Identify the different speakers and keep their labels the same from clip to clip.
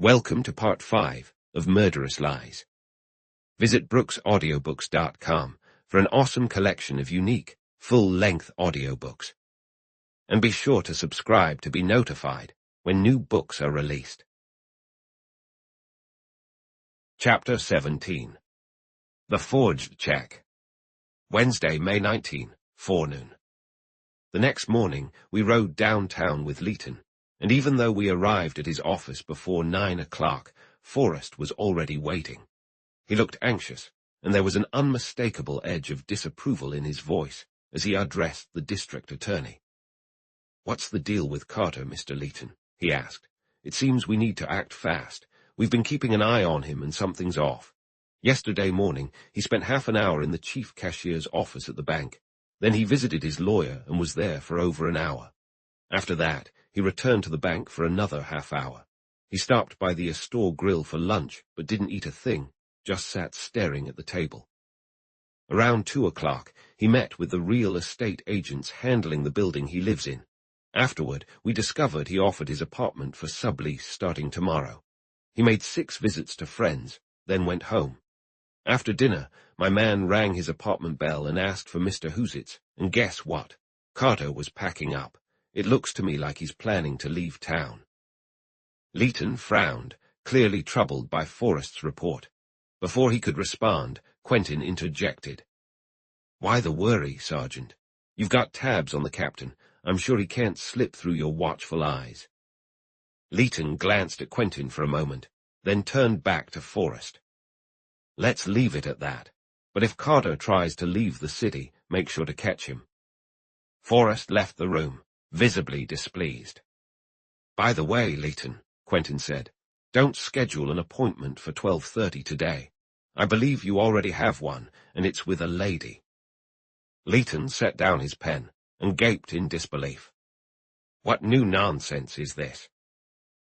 Speaker 1: Welcome to Part 5 of Murderous Lies. Visit brooksaudiobooks.com for an awesome collection of unique, full-length audiobooks. And be sure to subscribe to be notified when new books are released. Chapter 17. The Forged Check. Wednesday, May 19, forenoon. The next morning, we rode downtown with Leighton, and even though we arrived at his office before 9 o'clock, Forrest was already waiting. He looked anxious, and there was an unmistakable edge of disapproval in his voice as he addressed the district attorney. "What's the deal with Carter, Mr. Leighton?" he asked. "It seems we need to act fast. We've been keeping an eye on him, and something's off. Yesterday morning, he spent half an hour in the chief cashier's office at the bank. Then he visited his lawyer and was there for over an hour. After that, he returned to the bank for another half hour. He stopped by the Astor Grill for lunch, but didn't eat a thing, just sat staring at the table. Around 2 o'clock, he met with the real estate agents handling the building he lives in. Afterward, we discovered he offered his apartment for sublease starting tomorrow. He made 6 visits to friends, then went home. After dinner, my man rang his apartment bell and asked for Mr. Hoositz, and guess what? Carter was packing up. It looks to me like he's planning to leave town." Leighton frowned, clearly troubled by Forrest's report. Before he could respond, Quentin interjected. "Why the worry, Sergeant? You've got tabs on the captain. I'm sure he can't slip through your watchful eyes." Leighton glanced at Quentin for a moment, then turned back to Forrest. "Let's leave it at that. But if Carter tries to leave the city, make sure to catch him." Forrest left the room, visibly displeased. "By the way, Leighton," Quentin said, "don't schedule an appointment for 12:30 today. I believe you already have one, and it's with a lady." Leighton set down his pen and gaped in disbelief. "What new nonsense is this?"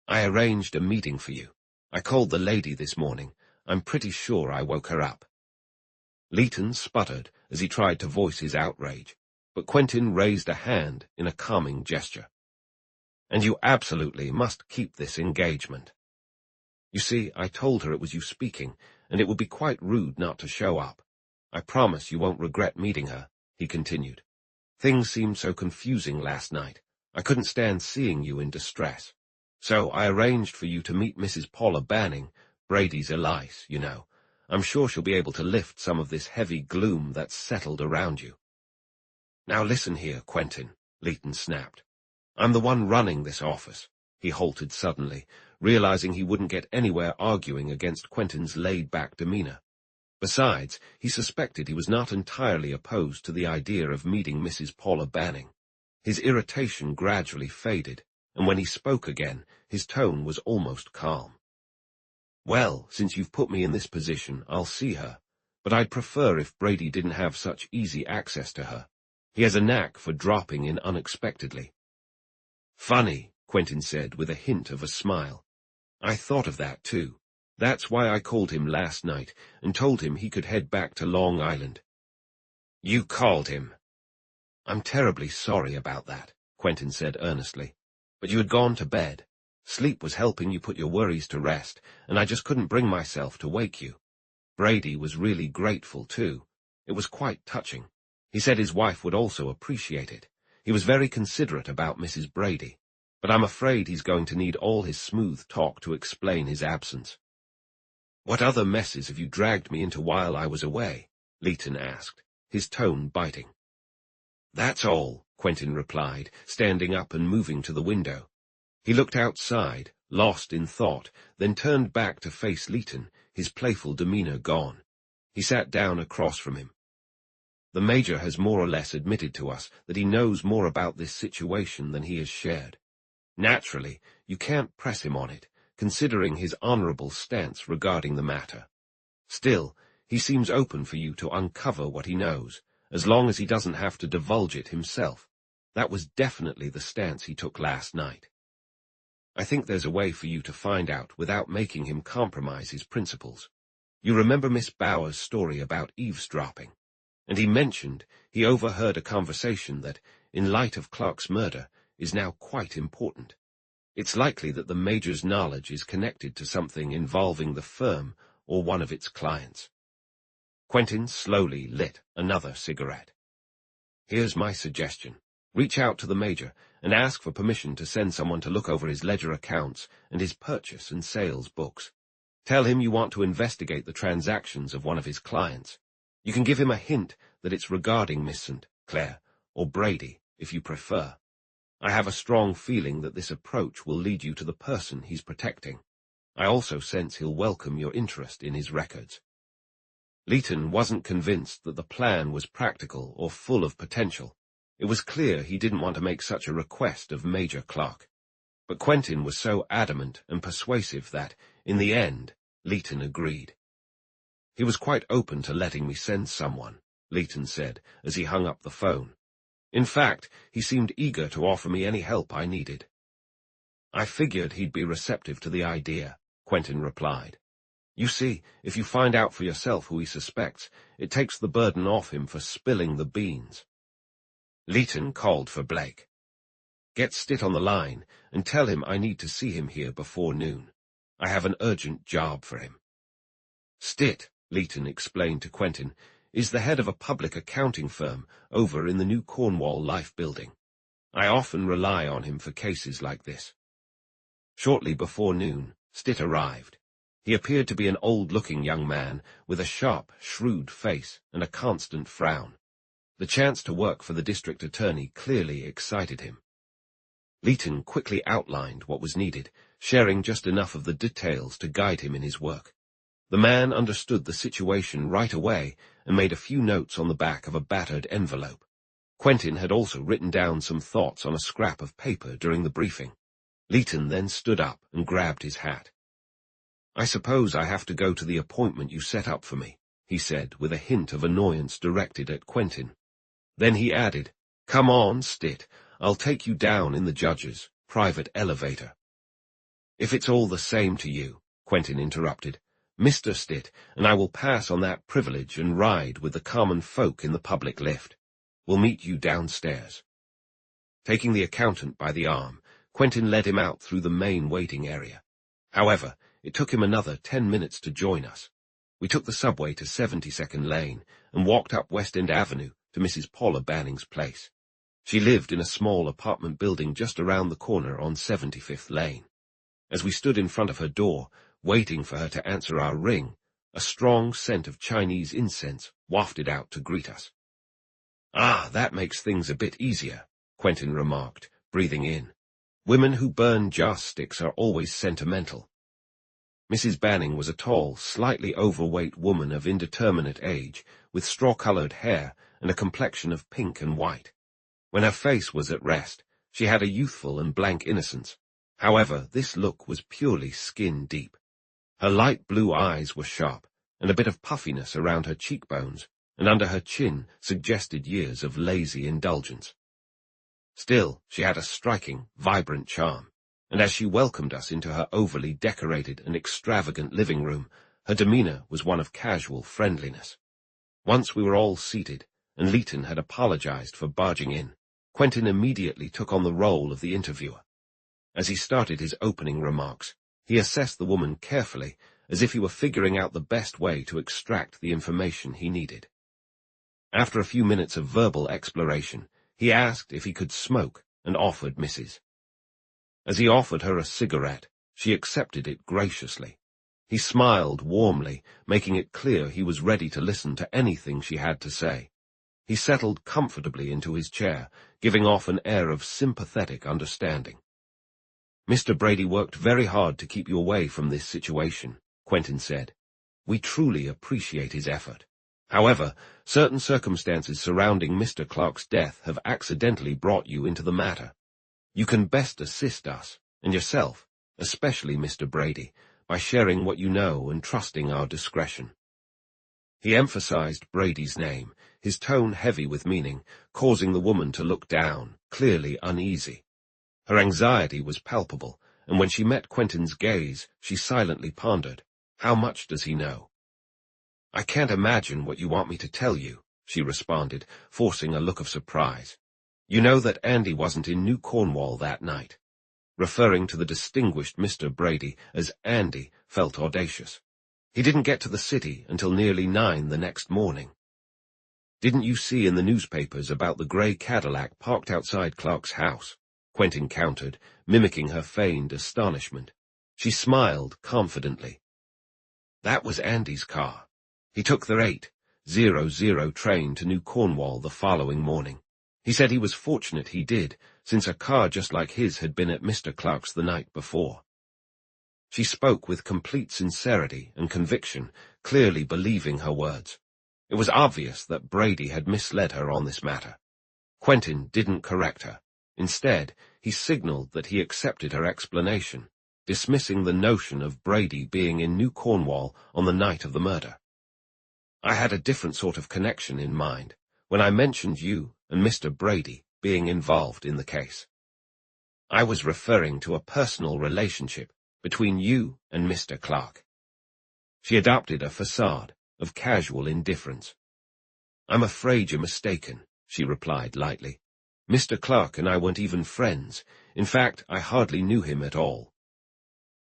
Speaker 1: "I arranged a meeting for you. I called the lady this morning. I'm pretty sure I woke her up." Leighton sputtered as he tried to voice his outrage, but Quentin raised a hand in a calming gesture. "And you absolutely must keep this engagement. You see, I told her it was you speaking, and it would be quite rude not to show up. I promise you won't regret meeting her," he continued. "Things seemed so confusing last night. I couldn't stand seeing you in distress. So I arranged for you to meet Mrs. Paula Banning, Brady's Elise, you know. I'm sure she'll be able to lift some of this heavy gloom that's settled around you." "Now listen here, Quentin," Leighton snapped. "I'm the one running this office." He halted suddenly, realizing he wouldn't get anywhere arguing against Quentin's laid-back demeanor. Besides, he suspected he was not entirely opposed to the idea of meeting Mrs. Paula Banning. His irritation gradually faded, and when he spoke again, his tone was almost calm. "Well, since you've put me in this position, I'll see her, but I'd prefer if Brady didn't have such easy access to her. He has a knack for dropping in unexpectedly." "Funny," Quentin said with a hint of a smile. "I thought of that, too. That's why I called him last night and told him he could head back to Long Island." "You called him?" "I'm terribly sorry about that," Quentin said earnestly. "But you had gone to bed. Sleep was helping you put your worries to rest, and I just couldn't bring myself to wake you. Brady was really grateful, too. It was quite touching. He said his wife would also appreciate it. He was very considerate about Mrs. Brady, but I'm afraid he's going to need all his smooth talk to explain his absence." "What other messes have you dragged me into while I was away?" Leighton asked, his tone biting. "That's all," Quentin replied, standing up and moving to the window. He looked outside, lost in thought, then turned back to face Leighton, his playful demeanor gone. He sat down across from him. "The Major has more or less admitted to us that he knows more about this situation than he has shared. Naturally, you can't press him on it, considering his honorable stance regarding the matter. Still, he seems open for you to uncover what he knows, as long as he doesn't have to divulge it himself. That was definitely the stance he took last night. I think there's a way for you to find out without making him compromise his principles. You remember Miss Bower's story about eavesdropping? And he mentioned he overheard a conversation that, in light of Clark's murder, is now quite important. It's likely that the Major's knowledge is connected to something involving the firm or one of its clients. Quentin slowly lit another cigarette. Here's my suggestion. Reach out to the Major and ask for permission to send someone to look over his ledger accounts and his purchase and sales books. Tell him you want to investigate the transactions of one of his clients. You can give him a hint that it's regarding Miss St. Clair, or Brady, if you prefer. I have a strong feeling that this approach will lead you to the person he's protecting. I also sense he'll welcome your interest in his records. Leighton wasn't convinced that the plan was practical or full of potential. It was clear he didn't want to make such a request of Major Clark. But Quentin was so adamant and persuasive that, in the end, Leighton agreed. He was quite open to letting me send someone, Leighton said as he hung up the phone. In fact, he seemed eager to offer me any help I needed. I figured he'd be receptive to the idea, Quentin replied. You see, if you find out for yourself who he suspects, it takes the burden off him for spilling the beans. Leighton called for Blake. Get Stitt on the line and tell him I need to see him here before noon. I have an urgent job for him. Stitt, Leighton explained to Quentin, is the head of a public accounting firm over in the new Cornwall Life building. I often rely on him for cases like this. Shortly before noon, Stitt arrived. He appeared to be an old-looking young man with a sharp, shrewd face and a constant frown. The chance to work for the district attorney clearly excited him. Leighton quickly outlined what was needed, sharing just enough of the details to guide him in his work. The man understood the situation right away and made a few notes on the back of a battered envelope. Quentin had also written down some thoughts on a scrap of paper during the briefing. Leighton then stood up and grabbed his hat. I suppose I have to go to the appointment you set up for me, he said with a hint of annoyance directed at Quentin. Then he added, Come on, Stitt, I'll take you down in the judge's private elevator. If it's all the same to you, Quentin interrupted, Mr. Stitt and I will pass on that privilege and ride with the common folk in the public lift. We'll meet you downstairs. Taking the accountant by the arm, Quentin led him out through the main waiting area. However, it took him another 10 minutes to join us. We took the subway to 72nd Lane and walked up West End Avenue to Mrs. Paula Banning's place. She lived in a small apartment building just around the corner on 75th Lane. As we stood in front of her door, waiting for her to answer our ring, a strong scent of Chinese incense wafted out to greet us. Ah, that makes things a bit easier, Quentin remarked, breathing in. Women who burn joss sticks are always sentimental. Mrs. Banning was a tall, slightly overweight woman of indeterminate age, with straw-colored hair and a complexion of pink and white. When her face was at rest, she had a youthful and blank innocence. However, this look was purely skin-deep. Her light blue eyes were sharp, and a bit of puffiness around her cheekbones, and under her chin suggested years of lazy indulgence. Still, she had a striking, vibrant charm, and as she welcomed us into her overly decorated and extravagant living room, her demeanor was one of casual friendliness. Once we were all seated, and Leighton had apologized for barging in, Quentin immediately took on the role of the interviewer. As he started his opening remarks, he assessed the woman carefully, as if he were figuring out the best way to extract the information he needed. After a few minutes of verbal exploration, he asked if he could smoke and offered Mrs. As he offered her a cigarette, she accepted it graciously. He smiled warmly, making it clear he was ready to listen to anything she had to say. He settled comfortably into his chair, giving off an air of sympathetic understanding. Mr. Brady worked very hard to keep you away from this situation, Quentin said. We truly appreciate his effort. However, certain circumstances surrounding Mr. Clark's death have accidentally brought you into the matter. You can best assist us, and yourself, especially Mr. Brady, by sharing what you know and trusting our discretion. He emphasized Brady's name, his tone heavy with meaning, causing the woman to look down, clearly uneasy. Her anxiety was palpable, and when she met Quentin's gaze, she silently pondered, How much does he know? I can't imagine what you want me to tell you, she responded, forcing a look of surprise. You know that Andy wasn't in New Cornwall that night. referring to the distinguished Mr. Brady as Andy, felt audacious. He didn't get to the city until nearly 9 the next morning. Didn't you see in the newspapers about the grey Cadillac parked outside Clark's house? Quentin countered, mimicking her feigned astonishment. She smiled confidently. That was Andy's car. He took the 8:00 train to New Cornwall the following morning. He said he was fortunate he did, since a car just like his had been at Mr. Clark's the night before. She spoke with complete sincerity and conviction, clearly believing her words. It was obvious that Brady had misled her on this matter. Quentin didn't correct her. Instead, he signaled that he accepted her explanation, dismissing the notion of Brady being in New Cornwall on the night of the murder. I had a different sort of connection in mind when I mentioned you and Mr. Brady being involved in the case. I was referring to a personal relationship between you and Mr. Clark. She adopted a facade of casual indifference. I'm afraid you're mistaken, she replied lightly. Mr. Clark and I weren't even friends. In fact, I hardly knew him at all.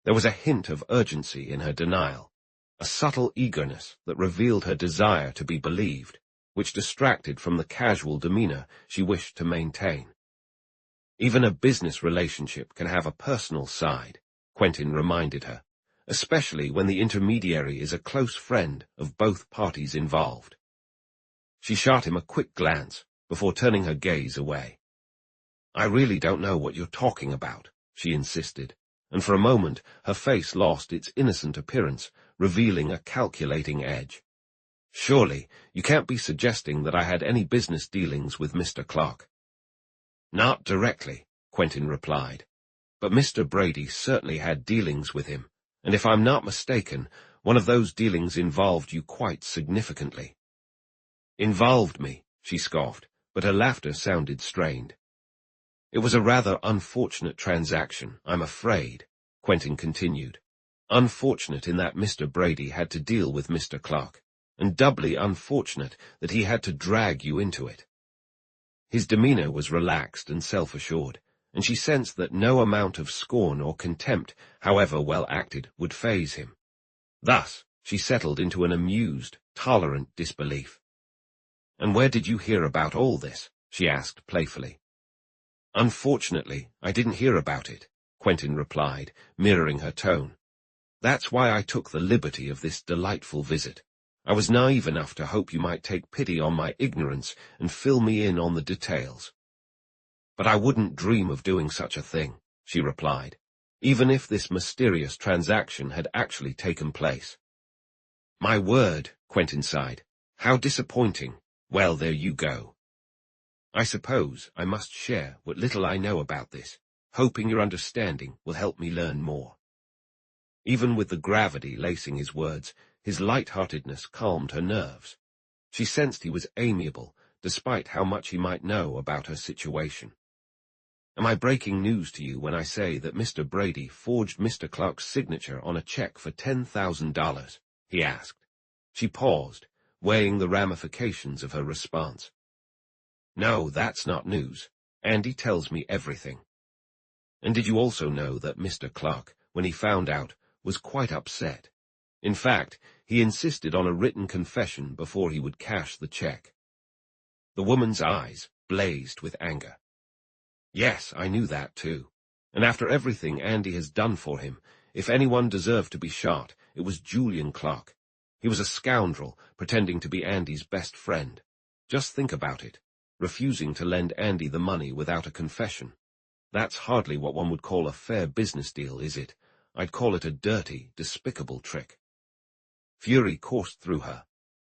Speaker 1: There was a hint of urgency in her denial, a subtle eagerness that revealed her desire to be believed, which distracted from the casual demeanor she wished to maintain. Even a business relationship can have a personal side, Quentin reminded her, especially when the intermediary is a close friend of both parties involved. She shot him a quick glance before turning her gaze away. I really don't know what you're talking about, she insisted, and for a moment her face lost its innocent appearance, revealing a calculating edge. Surely, you can't be suggesting that I had any business dealings with Mr. Clark. Not directly, Quentin replied, but Mr. Brady certainly had dealings with him, and if I'm not mistaken, one of those dealings involved you quite significantly. Involved me, she scoffed, but her laughter sounded strained. It was a rather unfortunate transaction, I'm afraid, Quentin continued. Unfortunate in that Mr. Brady had to deal with Mr. Clark, and doubly unfortunate that he had to drag you into it. His demeanor was relaxed and self-assured, and she sensed that no amount of scorn or contempt, however well acted, would faze him. Thus, she settled into an amused, tolerant disbelief. And where did you hear about all this? She asked playfully. Unfortunately, I didn't hear about it, Quentin replied, mirroring her tone. That's why I took the liberty of this delightful visit. I was naive enough to hope you might take pity on my ignorance and fill me in on the details. But I wouldn't dream of doing such a thing, she replied, even if this mysterious transaction had actually taken place. My word, Quentin sighed. How disappointing. Well, there you go. I suppose I must share what little I know about this, hoping your understanding will help me learn more. Even with the gravity lacing his words, his light-heartedness calmed her nerves. She sensed he was amiable, despite how much he might know about her situation. Am I breaking news to you when I say that Mr. Brady forged Mr. Clark's signature on a check for $10,000? He asked. She paused, weighing the ramifications of her response. No, that's not news. Andy tells me everything. And did you also know that Mr. Clark, when he found out, was quite upset? In fact, he insisted on a written confession before he would cash the check. The woman's eyes blazed with anger. Yes, I knew that too. And after everything Andy has done for him, if anyone deserved to be shot, it was Julian Clark. He was a scoundrel, pretending to be Andy's best friend. Just think about it, refusing to lend Andy the money without a confession. That's hardly what one would call a fair business deal, is it? I'd call it a dirty, despicable trick. Fury coursed through her.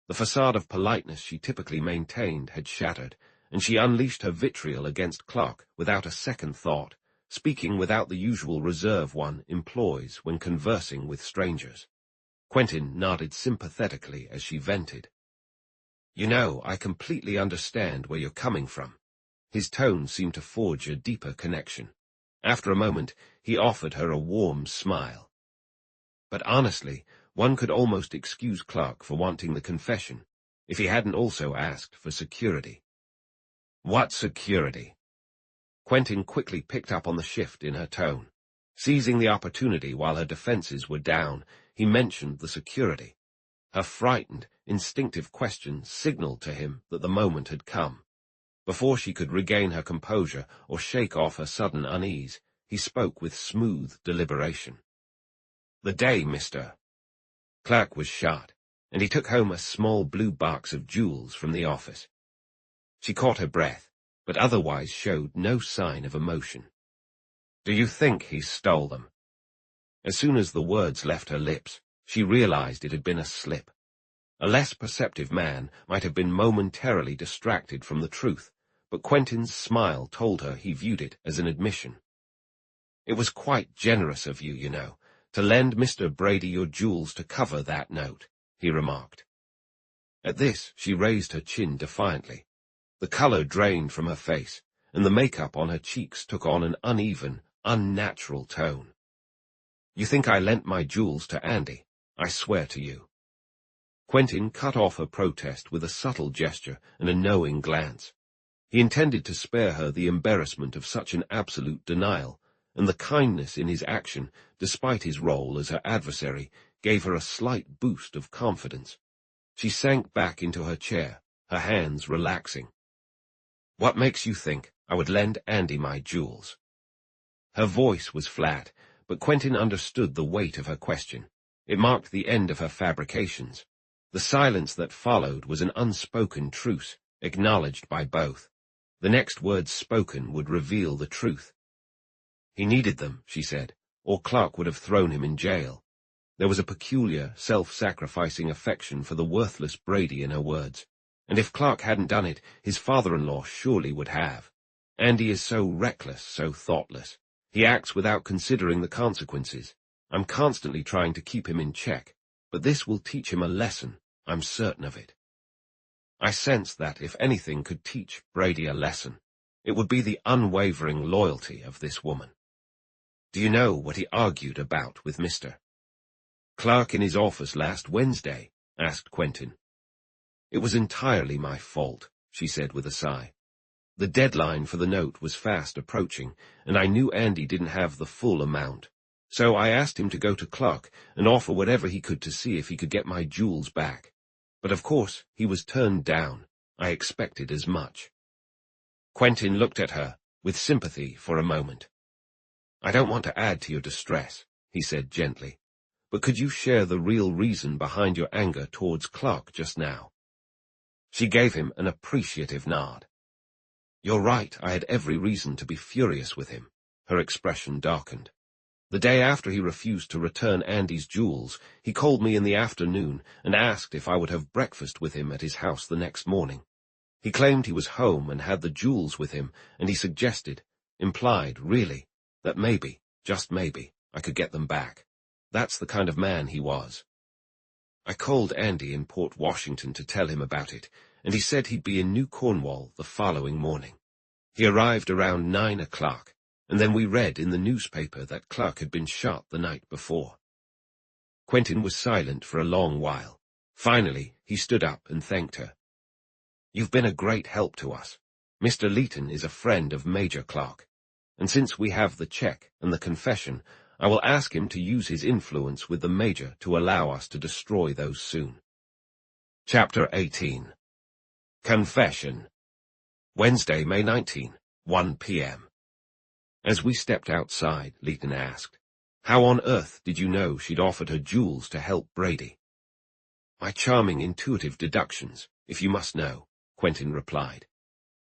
Speaker 1: The facade of politeness she typically maintained had shattered, and she unleashed her vitriol against Clark without a second thought, speaking without the usual reserve one employs when conversing with strangers. Quentin nodded sympathetically as she vented. You know, I completely understand where you're coming from. His tone seemed to forge a deeper connection. After a moment, he offered her a warm smile. But honestly, one could almost excuse Clark for wanting the confession, if he hadn't also asked for security. What security? Quentin quickly picked up on the shift in her tone. Seizing the opportunity while her defenses were down, he mentioned the security. Her frightened, instinctive question signaled to him that the moment had come. Before she could regain her composure or shake off her sudden unease, he spoke with smooth deliberation. "The day, Mr. Clerk was shot, and he took home a small blue box of jewels from the office." She caught her breath, but otherwise showed no sign of emotion. "Do you think he stole them?" As soon as the words left her lips, she realized it had been a slip. A less perceptive man might have been momentarily distracted from the truth, but Quentin's smile told her he viewed it as an admission. "It was quite generous of you, you know, to lend Mr. Brady your jewels to cover that note," he remarked. At this, she raised her chin defiantly. The color drained from her face, and the makeup on her cheeks took on an uneven, unnatural tone. "You think I lent my jewels to Andy? I swear to you." Quentin cut off her protest with a subtle gesture and a knowing glance. He intended to spare her the embarrassment of such an absolute denial, and the kindness in his action, despite his role as her adversary, gave her a slight boost of confidence. She sank back into her chair, her hands relaxing. "What makes you think I would lend Andy my jewels?" Her voice was flat, but Quentin understood the weight of her question. It marked the end of her fabrications. The silence that followed was an unspoken truce, acknowledged by both. The next words spoken would reveal the truth. "He needed them," she said, "or Clark would have thrown him in jail." There was a peculiar, self-sacrificing affection for the worthless Brady in her words, and if Clark hadn't done it, his father-in-law surely would have. Andy is so reckless, so thoughtless. He acts without considering the consequences. I'm constantly trying to keep him in check, but this will teach him a lesson, I'm certain of it. I sensed that if anything could teach Brady a lesson, it would be the unwavering loyalty of this woman. "Do you know what he argued about with Mr. Clark in his office last Wednesday?" asked Quentin. "It was entirely my fault," she said with a sigh. "The deadline for the note was fast approaching, and I knew Andy didn't have the full amount. So I asked him to go to Clark and offer whatever he could to see if he could get my jewels back. But of course he was turned down. I expected as much." Quentin looked at her with sympathy for a moment. "I don't want to add to your distress," he said gently, "but could you share the real reason behind your anger towards Clark just now?" She gave him an appreciative nod. "You're right, I had every reason to be furious with him." Her expression darkened. "The day after he refused to return Andy's jewels, he called me in the afternoon and asked if I would have breakfast with him at his house the next morning. He claimed he was home and had the jewels with him, and he suggested, implied, really, that maybe, just maybe, I could get them back. That's the kind of man he was. I called Andy in Port Washington to tell him about it, and he said he'd be in New Cornwall the following morning. He arrived around 9 o'clock, and then we read in the newspaper that Clark had been shot the night before." Quentin was silent for a long while. Finally, he stood up and thanked her. "You've been a great help to us. Mr. Leighton is a friend of Major Clark, and since we have the check and the confession, I will ask him to use his influence with the Major to allow us to destroy those soon." Chapter 18. Confession. Wednesday, May 19, 1 p.m. As we stepped outside, Leighton asked, "How on earth did you know she'd offered her jewels to help Brady?" "My charming intuitive deductions, if you must know," Quentin replied.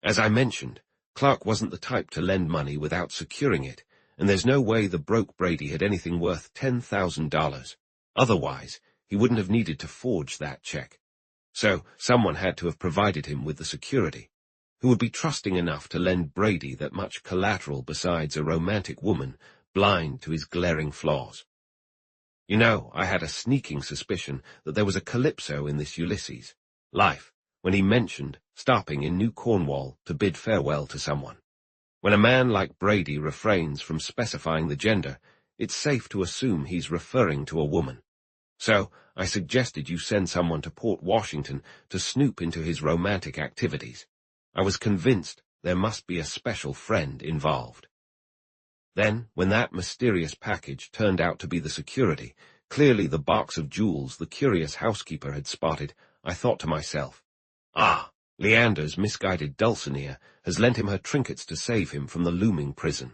Speaker 1: "As I mentioned, Clark wasn't the type to lend money without securing it, and there's no way the broke Brady had anything worth $10,000. Otherwise, he wouldn't have needed to forge that check. So someone had to have provided him with the security. Who would be trusting enough to lend Brady that much collateral besides a romantic woman, blind to his glaring flaws? You know, I had a sneaking suspicion that there was a calypso in this Ulysses' life when he mentioned stopping in New Cornwall to bid farewell to someone. When a man like Brady refrains from specifying the gender, it's safe to assume he's referring to a woman. So I suggested you send someone to Port Washington to snoop into his romantic activities. I was convinced there must be a special friend involved. Then, when that mysterious package turned out to be the security, clearly the box of jewels the curious housekeeper had spotted, I thought to myself, ah, Leander's misguided Dulcinea has lent him her trinkets to save him from the looming prison.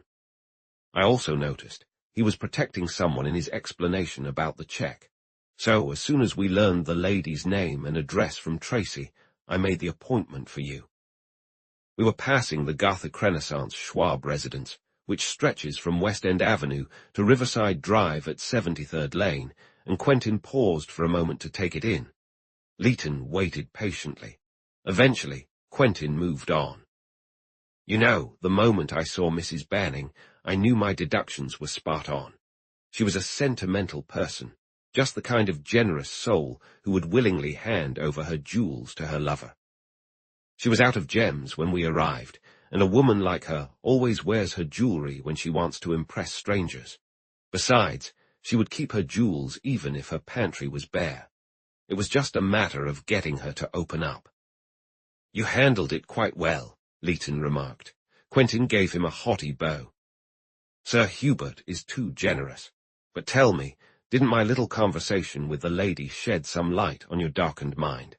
Speaker 1: I also noticed he was protecting someone in his explanation about the check. So, as soon as we learned the lady's name and address from Tracy, I made the appointment for you. We were passing the Gothic Renaissance Schwab residence, which stretches from West End Avenue to Riverside Drive at 73rd Lane, and Quentin paused for a moment to take it in. Leighton waited patiently. Eventually, Quentin moved on. You know, the moment I saw Mrs. Banning, I knew my deductions were spot on. She was a sentimental person, just the kind of generous soul who would willingly hand over her jewels to her lover. She was out of gems when we arrived, and a woman like her always wears her jewelry when she wants to impress strangers. Besides, she would keep her jewels even if her pantry was bare. It was just a matter of getting her to open up. You handled it quite well, Leighton remarked. Quentin gave him a haughty bow. Sir Hubert is too generous. But tell me, didn't my little conversation with the lady shed some light on your darkened mind?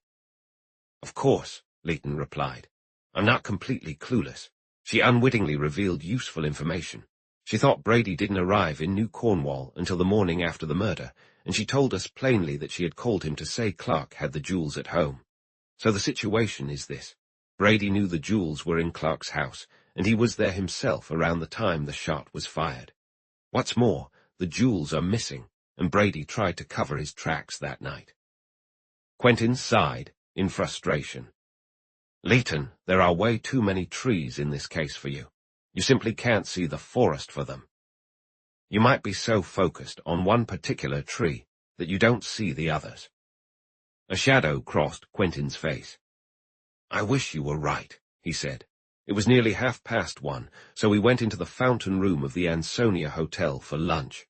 Speaker 1: Of course, Leighton replied. I'm not completely clueless. She unwittingly revealed useful information. She thought Brady didn't arrive in New Cornwall until the morning after the murder, and she told us plainly that she had called him to say Clark had the jewels at home. So the situation is this. Brady knew the jewels were in Clark's house, and he was there himself around the time the shot was fired. What's more, the jewels are missing, and Brady tried to cover his tracks that night. Quentin sighed in frustration. Leighton, there are way too many trees in this case for you. You simply can't see the forest for them. You might be so focused on one particular tree that you don't see the others. A shadow crossed Quentin's face. I wish you were right, he said. It was nearly 1:30, so we went into the fountain room of the Ansonia Hotel for lunch.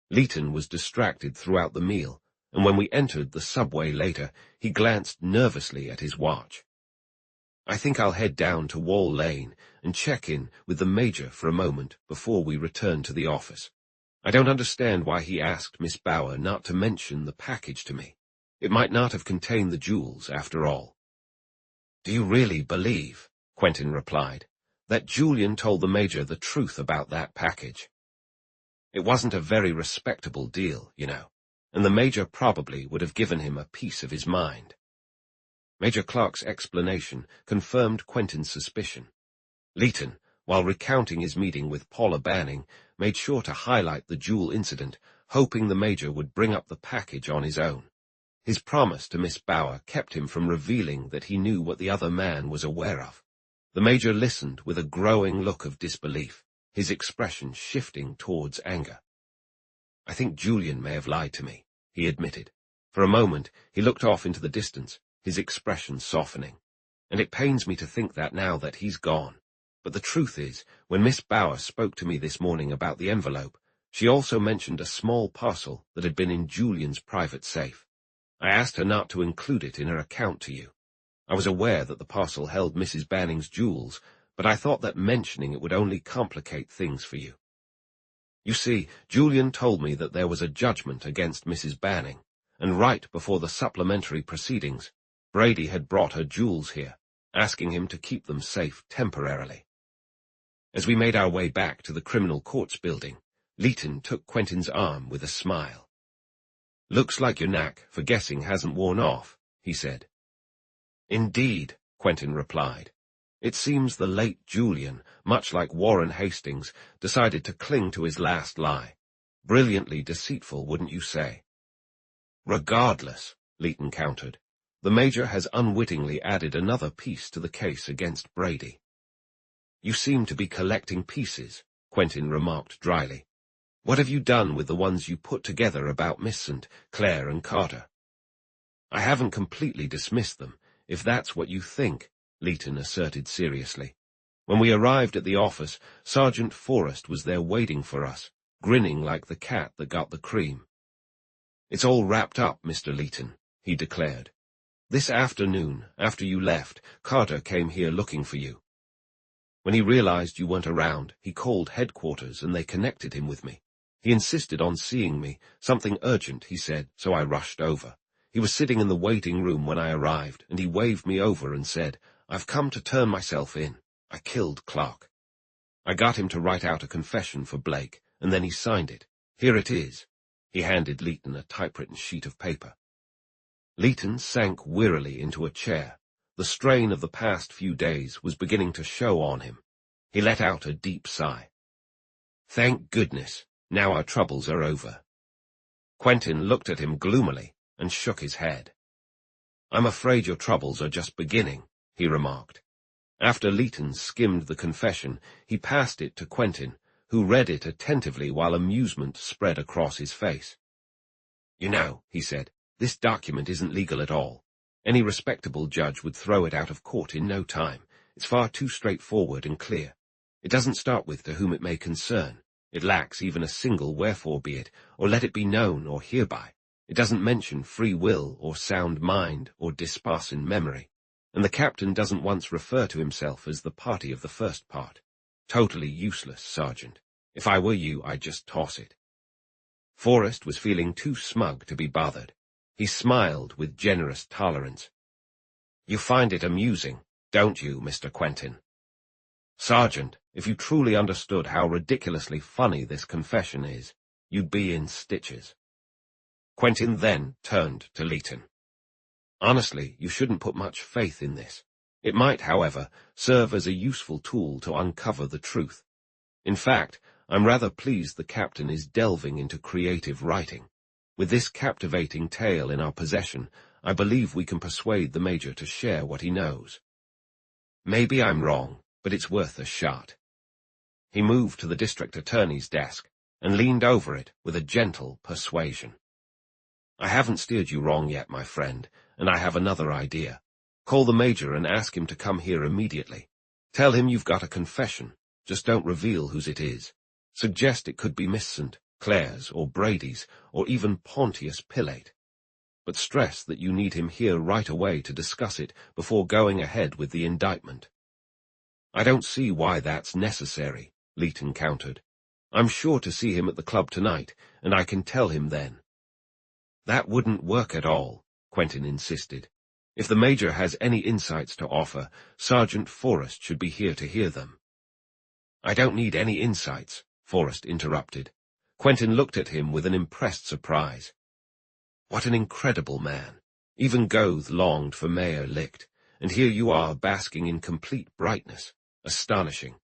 Speaker 1: Leighton was distracted throughout the meal, and when we entered the subway later, he glanced nervously at his watch. I think I'll head down to Wall Lane and check in with the Major for a moment before we return to the office. I don't understand why he asked Miss Bower not to mention the package to me. It might not have contained the jewels, after all. Do you really believe, Quentin replied, that Julian told the Major the truth about that package? It wasn't a very respectable deal, you know, and the Major probably would have given him a piece of his mind. Major Clark's explanation confirmed Quentin's suspicion. Leighton, while recounting his meeting with Paula Banning, made sure to highlight the jewel incident, hoping the Major would bring up the package on his own. His promise to Miss Bower kept him from revealing that he knew what the other man was aware of. The Major listened with a growing look of disbelief, his expression shifting towards anger. I think Julian may have lied to me, he admitted. For a moment, he looked off into the distance, his expression softening. And it pains me to think that now that he's gone. But the truth is, when Miss Bower spoke to me this morning about the envelope, she also mentioned a small parcel that had been in Julian's private safe. I asked her not to include it in her account to you. I was aware that the parcel held Mrs. Banning's jewels, but I thought that mentioning it would only complicate things for you. You see, Julian told me that there was a judgment against Mrs. Banning, and right before the supplementary proceedings, Brady had brought her jewels here, asking him to keep them safe temporarily. As we made our way back to the criminal courts building, Leighton took Quentin's arm with a smile. Looks like your knack for guessing hasn't worn off, he said. Indeed, Quentin replied. It seems the late Julian, much like Warren Hastings, decided to cling to his last lie. Brilliantly deceitful, wouldn't you say? Regardless, Leighton countered, the Major has unwittingly added another piece to the case against Brady. You seem to be collecting pieces, Quentin remarked dryly. What have you done with the ones you put together about Missant, Claire, and Carter? I haven't completely dismissed them, if that's what you think, Leighton asserted seriously. When we arrived at the office, Sergeant Forrest was there waiting for us, grinning like the cat that got the cream. It's all wrapped up, Mr. Leighton, he declared. This afternoon, after you left, Carter came here looking for you. When he realized you weren't around, he called headquarters and they connected him with me. He insisted on seeing me, something urgent, he said, so I rushed over. He was sitting in the waiting room when I arrived, and he waved me over and said, "I've come to turn myself in. I killed Clark." I got him to write out a confession for Blake, and then he signed it. Here it is. He handed Leighton a typewritten sheet of paper. Leighton sank wearily into a chair. The strain of the past few days was beginning to show on him. He let out a deep sigh. Thank goodness, now our troubles are over. Quentin looked at him gloomily and shook his head. I'm afraid your troubles are just beginning, he remarked. After Leighton skimmed the confession, he passed it to Quentin, who read it attentively while amusement spread across his face. You know, he said, this document isn't legal at all. Any respectable judge would throw it out of court in no time. It's far too straightforward and clear. It doesn't start with to whom it may concern. It lacks even a single wherefore be it, or let it be known, or hereby. It doesn't mention free will, or sound mind, or dispassion memory. And the captain doesn't once refer to himself as the party of the first part. Totally useless, Sergeant. If I were you, I'd just toss it. Forrest was feeling too smug to be bothered. He smiled with generous tolerance. You find it amusing, don't you, Mr. Quentin? Sergeant, if you truly understood how ridiculously funny this confession is, you'd be in stitches. Quentin then turned to Leighton. Honestly, you shouldn't put much faith in this. It might, however, serve as a useful tool to uncover the truth. In fact, I'm rather pleased the captain is delving into creative writing. With this captivating tale in our possession, I believe we can persuade the Major to share what he knows. Maybe I'm wrong, but it's worth a shot. He moved to the district attorney's desk and leaned over it with a gentle persuasion. I haven't steered you wrong yet, my friend, and I have another idea. Call the Major and ask him to come here immediately. Tell him you've got a confession. Just don't reveal whose it is. Suggest it could be Miss St. Clair's or Brady's or even Pontius Pilate. But stress that you need him here right away to discuss it before going ahead with the indictment. I don't see why that's necessary, Leighton countered. I'm sure to see him at the club tonight, and I can tell him then. That wouldn't work at all, Quentin insisted. If the Major has any insights to offer, Sergeant Forrest should be here to hear them. I don't need any insights, Forrest interrupted. Quentin looked at him with an impressed surprise. What an incredible man. Even Goethe longed for Mayor Licht, and here you are basking in complete brightness. Astonishing.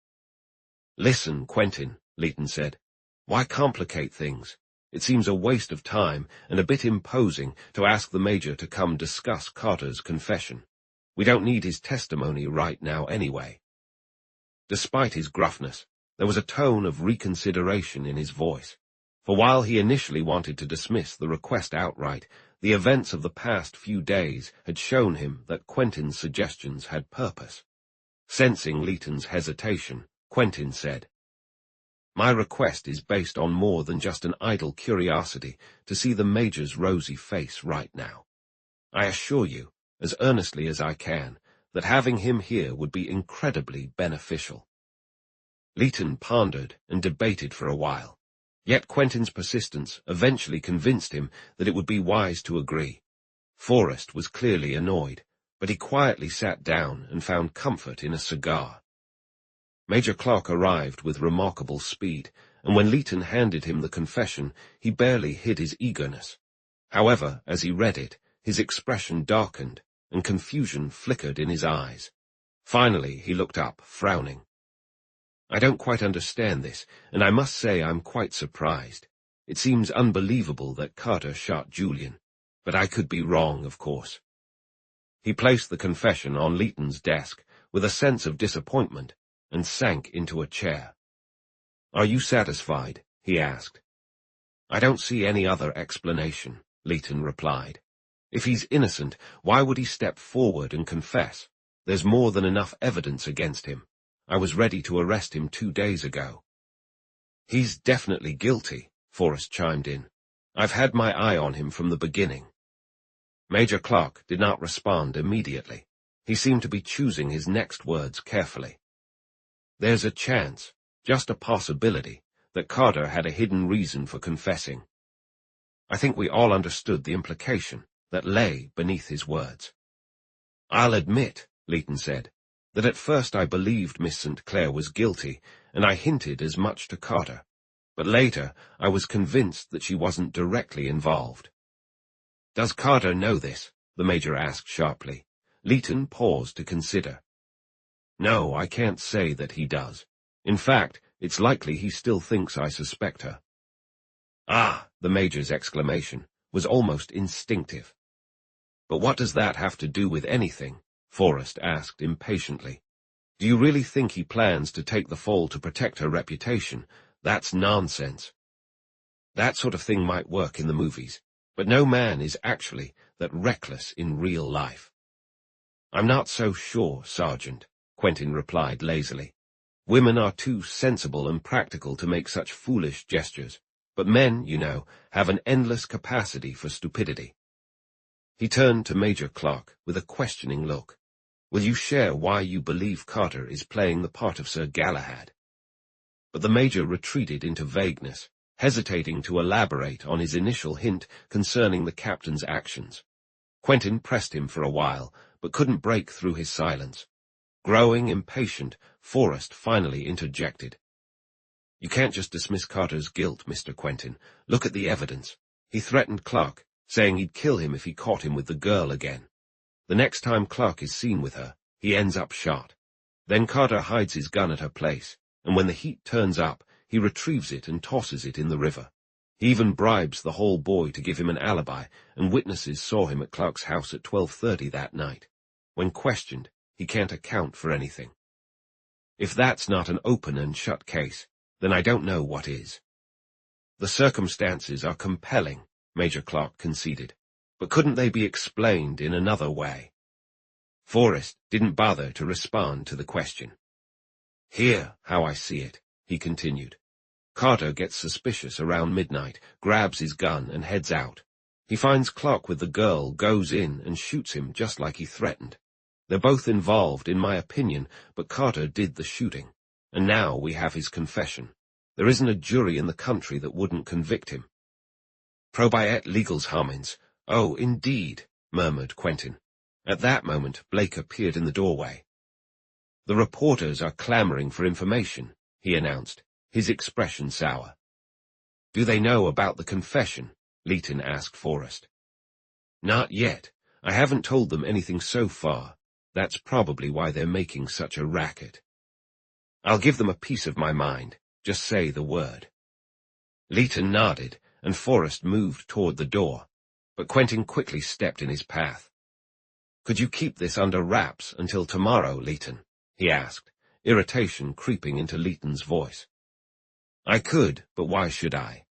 Speaker 1: Listen, Quentin, Leighton said. Why complicate things? It seems a waste of time and a bit imposing to ask the Major to come discuss Carter's confession. We don't need his testimony right now anyway. Despite his gruffness, there was a tone of reconsideration in his voice. For while he initially wanted to dismiss the request outright, the events of the past few days had shown him that Quentin's suggestions had purpose. Sensing Leighton's hesitation, Quentin said, My request is based on more than just an idle curiosity to see the Major's rosy face right now. I assure you, as earnestly as I can, that having him here would be incredibly beneficial. Leighton pondered and debated for a while. Yet Quentin's persistence eventually convinced him that it would be wise to agree. Forrest was clearly annoyed, but he quietly sat down and found comfort in a cigar. Major Clark arrived with remarkable speed, and when Leighton handed him the confession, he barely hid his eagerness. However, as he read it, his expression darkened, and confusion flickered in his eyes. Finally, he looked up, frowning. I don't quite understand this, and I must say I'm quite surprised. It seems unbelievable that Carter shot Julian, but I could be wrong, of course. He placed the confession on Leighton's desk with a sense of disappointment and sank into a chair. Are you satisfied? He asked. I don't see any other explanation, Leighton replied. If he's innocent, why would he step forward and confess? There's more than enough evidence against him. I was ready to arrest him 2 days ago. He's definitely guilty, Forrest chimed in. I've had my eye on him from the beginning. Major Clark did not respond immediately. He seemed to be choosing his next words carefully. There's a chance, just a possibility, that Carter had a hidden reason for confessing. I think we all understood the implication that lay beneath his words. "I'll admit," Leighton said, "that at first I believed Miss St. Clair was guilty, and I hinted as much to Carter. But later I was convinced that she wasn't directly involved." "Does Carter know this?" the Major asked sharply. Leighton paused to consider. "No, I can't say that he does. In fact, it's likely he still thinks I suspect her." "Ah!" the Major's exclamation was almost instinctive. "But what does that have to do with anything?" Forrest asked impatiently. "Do you really think he plans to take the fall to protect her reputation? That's nonsense. That sort of thing might work in the movies, but no man is actually that reckless in real life." "I'm not so sure, Sergeant," Quentin replied lazily. "Women are too sensible and practical to make such foolish gestures, but men, you know, have an endless capacity for stupidity." He turned to Major Clark with a questioning look. "Will you share why you believe Carter is playing the part of Sir Galahad?" But the Major retreated into vagueness, hesitating to elaborate on his initial hint concerning the captain's actions. Quentin pressed him for a while, but couldn't break through his silence. Growing impatient, Forrest finally interjected. "You can't just dismiss Carter's guilt, Mr. Quentin. Look at the evidence. He threatened Clark, saying he'd kill him if he caught him with the girl again. The next time Clark is seen with her, he ends up shot. Then Carter hides his gun at her place, and when the heat turns up, he retrieves it and tosses it in the river. He even bribes the hall boy to give him an alibi, and witnesses saw him at Clark's house at 12:30 that night. When questioned, he can't account for anything. If that's not an open and shut case, then I don't know what is." "The circumstances are compelling," Major Clark conceded, "but couldn't they be explained in another way?" Forrest didn't bother to respond to the question. "Here, how I see it," he continued. "Carter gets suspicious around midnight, grabs his gun, and heads out. He finds Clark with the girl, goes in, and shoots him just like he threatened. They're both involved, in my opinion, but Carter did the shooting. And now we have his confession. There isn't a jury in the country that wouldn't convict him." "Probiet legals homines. Oh, indeed," murmured Quentin. At that moment, Blake appeared in the doorway. "The reporters are clamoring for information," he announced, his expression sour. "Do they know about the confession?" Leighton asked Forrest. "Not yet. I haven't told them anything so far. That's probably why they're making such a racket. I'll give them a piece of my mind. Just say the word." Leighton nodded, and Forrest moved toward the door, but Quentin quickly stepped in his path. "Could you keep this under wraps until tomorrow, Leighton?" he asked, irritation creeping into Leighton's voice. "I could, but why should I?"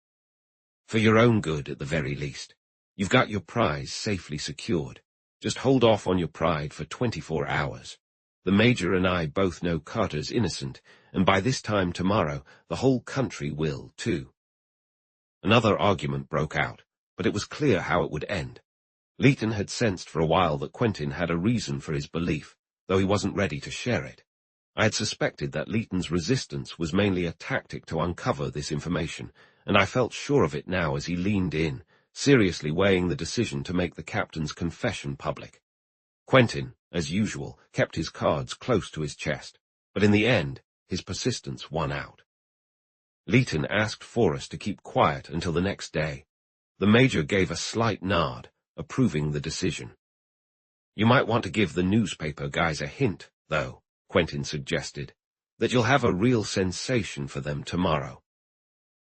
Speaker 1: "For your own good, at the very least. You've got your prize safely secured. Just hold off on your pride for 24 hours. The Major and I both know Carter's innocent, and by this time tomorrow the whole country will, too." Another argument broke out, but it was clear how it would end. Leighton had sensed for a while that Quentin had a reason for his belief, though he wasn't ready to share it. I had suspected that Leighton's resistance was mainly a tactic to uncover this information, and I felt sure of it now as he leaned in, seriously weighing the decision to make the captain's confession public. Quentin, as usual, kept his cards close to his chest, but in the end, his persistence won out. Leighton asked Forrest to keep quiet until the next day. The Major gave a slight nod, approving the decision. "You might want to give the newspaper guys a hint, though," Quentin suggested, "that you'll have a real sensation for them tomorrow."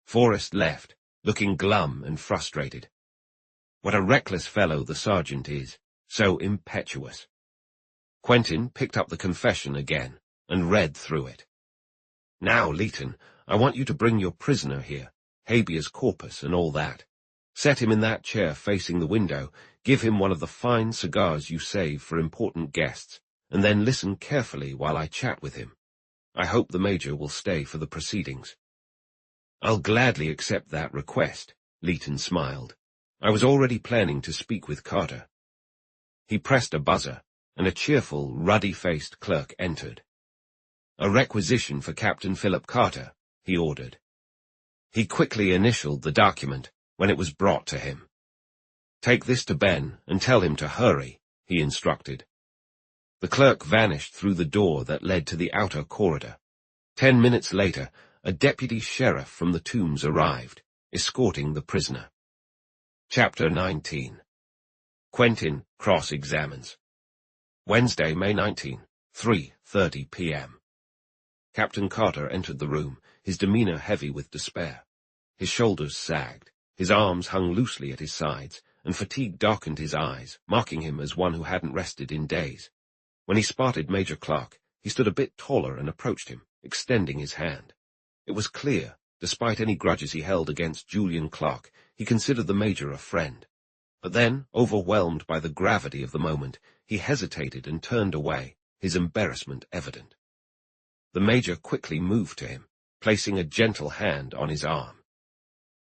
Speaker 1: Forrest left, looking glum and frustrated. What a reckless fellow the sergeant is, so impetuous. Quentin picked up the confession again and read through it. "Now, Leighton, I want you to bring your prisoner here, habeas corpus and all that. Set him in that chair facing the window, give him one of the fine cigars you save for important guests, and then listen carefully while I chat with him. I hope the Major will stay for the proceedings." "I'll gladly accept that request," Leighton smiled. "I was already planning to speak with Carter." He pressed a buzzer, and a cheerful, ruddy-faced clerk entered. "A requisition for Captain Philip Carter," he ordered. He quickly initialed the document when it was brought to him. "Take this to Ben and tell him to hurry," he instructed. The clerk vanished through the door that led to the outer corridor. 10 minutes later, a deputy sheriff from the Tombs arrived, escorting the prisoner. Chapter 19. Quentin cross-examines. Wednesday, May 19, 3:30 p.m. Captain Carter entered the room, his demeanor heavy with despair. His shoulders sagged, his arms hung loosely at his sides, and fatigue darkened his eyes, marking him as one who hadn't rested in days. When he spotted Major Clark, he stood a bit taller and approached him, extending his hand. It was clear, despite any grudges he held against Julian Clark, he considered the Major a friend. But then, overwhelmed by the gravity of the moment, he hesitated and turned away, his embarrassment evident. The Major quickly moved to him, placing a gentle hand on his arm.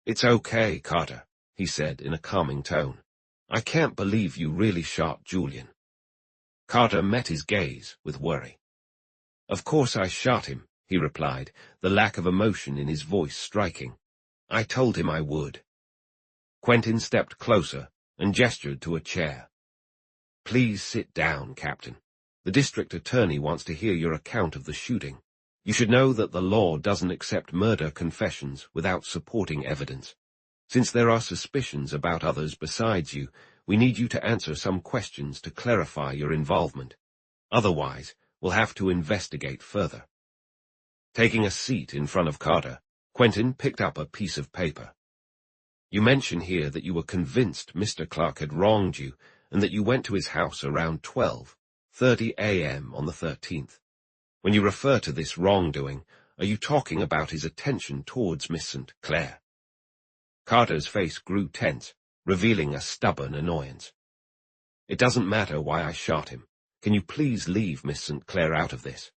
Speaker 1: "It's okay, Carter," he said in a calming tone. "I can't believe you really shot Julian." Carter met his gaze with worry. "Of course I shot him," he replied, the lack of emotion in his voice striking. "I told him I would." Quentin stepped closer and gestured to a chair. "Please sit down, Captain. The district attorney wants to hear your account of the shooting. You should know that the law doesn't accept murder confessions without supporting evidence. Since there are suspicions about others besides you, we need you to answer some questions to clarify your involvement. Otherwise, we'll have to investigate further." Taking a seat in front of Carter, Quentin picked up a piece of paper. "You mention here that you were convinced Mr. Clark had wronged you and that you went to his house around 12:30 a.m. on the 13th. When you refer to this wrongdoing, are you talking about his attention towards Miss St. Clair?" Carter's face grew tense, revealing a stubborn annoyance. "It doesn't matter why I shot him. Can you please leave Miss St. Clair out of this?"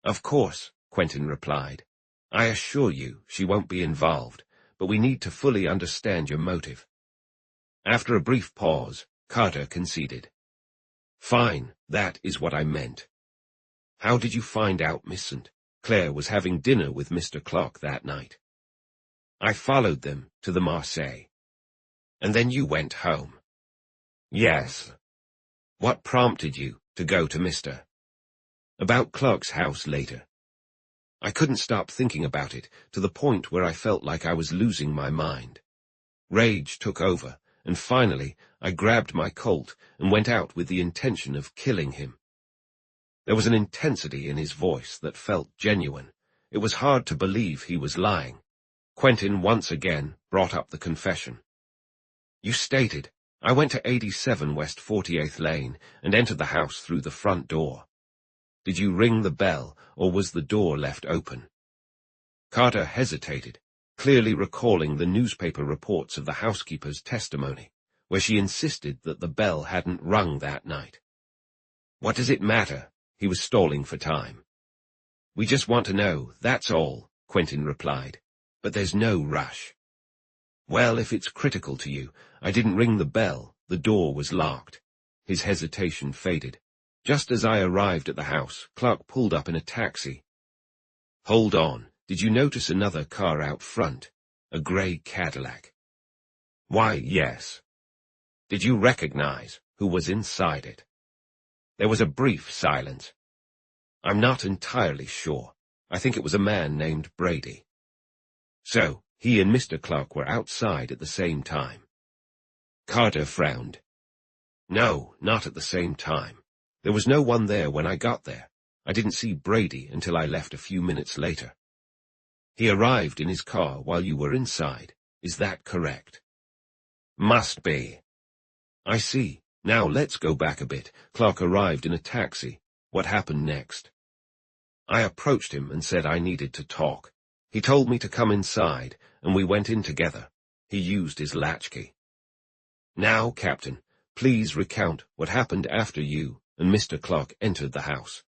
Speaker 1: "Of course," Quentin replied. "I assure you she won't be involved, but we need to fully understand your motive." After a brief pause, Carter conceded. "Fine, that is what I meant. How did you find out Miss St. Clair was having dinner with Mr. Clark that night?" "I followed them to the Marseille." "And then you went home?" "Yes." "What prompted you to go to Mr. About Clark's house later?" "I couldn't stop thinking about it, to the point where I felt like I was losing my mind. Rage took over, and finally I grabbed my Colt and went out with the intention of killing him." There was an intensity in his voice that felt genuine. It was hard to believe he was lying. Quentin once again brought up the confession. "You stated, I went to 87 West 48th Lane and entered the house through the front door. Did you ring the bell, or was the door left open?" Carter hesitated, clearly recalling the newspaper reports of the housekeeper's testimony, where she insisted that the bell hadn't rung that night. "What does it matter?" He was stalling for time. "We just want to know, that's all," Quentin replied. "But there's no rush." "Well, if it's critical to you, I didn't ring the bell. The door was locked." His hesitation faded. "Just as I arrived at the house, Clark pulled up in a taxi." "Hold on. Did you notice another car out front? A grey Cadillac?" "Why, yes." "Did you recognize who was inside it?" There was a brief silence. "I'm not entirely sure. I think it was a man named Brady." "So, he and Mr. Clark were outside at the same time?" Carter frowned. "No, not at the same time. There was no one there when I got there. I didn't see Brady until I left a few minutes later." "He arrived in his car while you were inside. Is that correct?" "Must be." "I see. Now let's go back a bit. Clark arrived in a taxi. What happened next?" "I approached him and said I needed to talk. He told me to come inside, and we went in together. He used his latchkey." "Now, Captain, please recount what happened after you and Mr. Clark entered the house."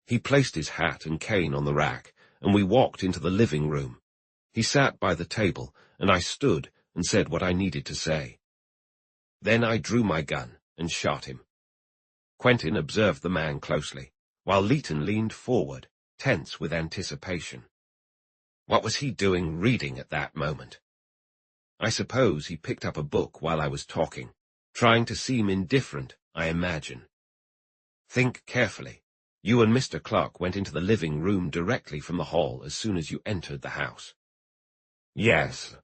Speaker 1: "He placed his hat and cane on the rack, and we walked into the living room. He sat by the table, and I stood and said what I needed to say. Then I drew my gun and shot him." Quentin observed the man closely. while Leighton leaned forward, tense with anticipation. What was he doing reading at that moment? I suppose he picked up a book while I was talking, trying to seem indifferent, I imagine. Think carefully. You and Mr. Clark went into the living room directly from the hall as soon as you entered the house. Yes.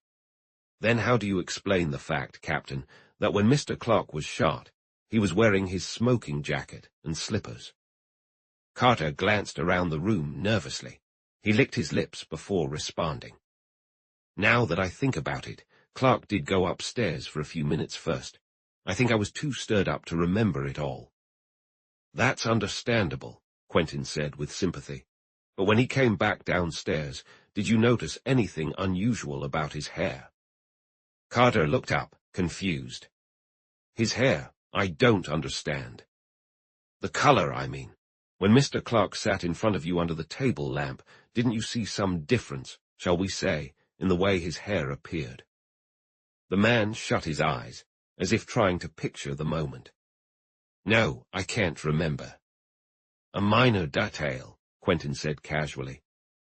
Speaker 1: Then how do you explain the fact, Captain, that when Mr. Clark was shot, he was wearing his smoking jacket and slippers? Carter glanced around the room nervously. He licked his lips before responding. Now that I think about it, Clark did go upstairs for a few minutes first. I think I was too stirred up to remember it all. That's understandable, Quentin said with sympathy. But when he came back downstairs, did you notice anything unusual about his hair? Carter looked up, confused. His hair, I don't understand. The color, I mean. When Mr. Clark sat in front of you under the table lamp, didn't you see some difference, shall we say, in the way his hair appeared? The man shut his eyes, as if trying to picture the moment. No, I can't remember. A minor detail, Quentin said casually.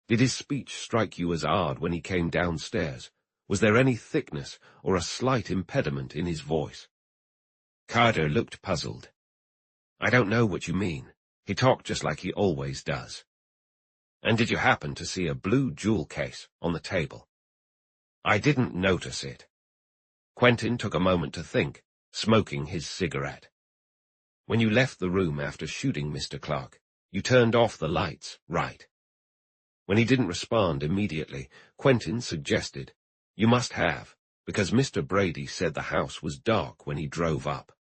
Speaker 1: Did his speech strike you as odd when he came downstairs? Was there any thickness or a slight impediment in his voice? Carter looked puzzled. I don't know what you mean. He talked just like he always does. And did you happen to see a blue jewel case on the table? I didn't notice it. Quentin took a moment to think, smoking his cigarette. When you left the room after shooting Mr. Clark, you turned off the lights, right? When he didn't respond immediately, Quentin suggested, you must have, because Mr. Brady said the house was dark when he drove up.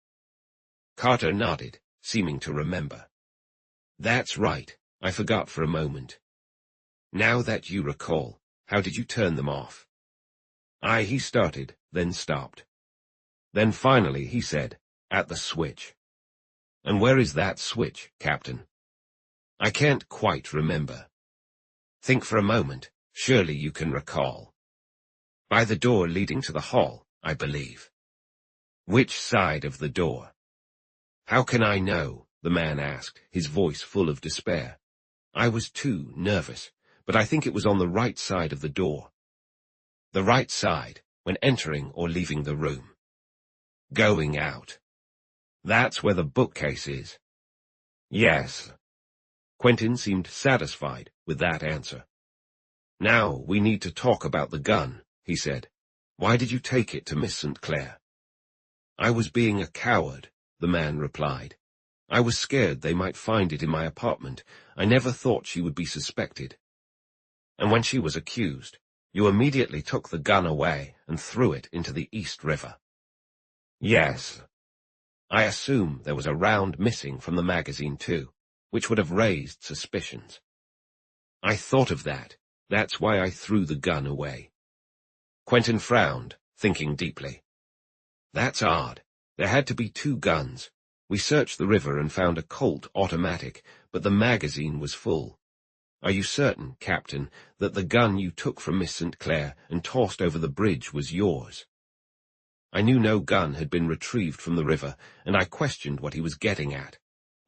Speaker 1: Carter nodded, seeming to remember. That's right, I forgot for a moment. Now that you recall, how did you turn them off? He started, then stopped. Then finally he said, at the switch. And where is that switch, Captain? I can't quite remember. Think for a moment, surely you can recall. By the door leading to the hall, I believe. Which side of the door? How can I know? The man asked, his voice full of despair. I was too nervous, but I think it was on the right side of the door. The right side, when entering or leaving the room. Going out. That's where the bookcase is. Yes. Quentin seemed satisfied with that answer. Now we need to talk about the gun, he said. Why did you take it to Miss St. Clair? I was being a coward, the man replied. I was scared they might find it in my apartment. I never thought she would be suspected. And when she was accused, you immediately took the gun away and threw it into the East River. Yes. I assume there was a round missing from the magazine too, which would have raised suspicions. I thought of that. That's why I threw the gun away. Quentin frowned, thinking deeply. That's odd. There had to be two guns. We searched the river and found a Colt automatic, but the magazine was full. Are you certain, Captain, that the gun you took from Miss St. Clair and tossed over the bridge was yours? I knew no gun had been retrieved from the river, and I questioned what he was getting at.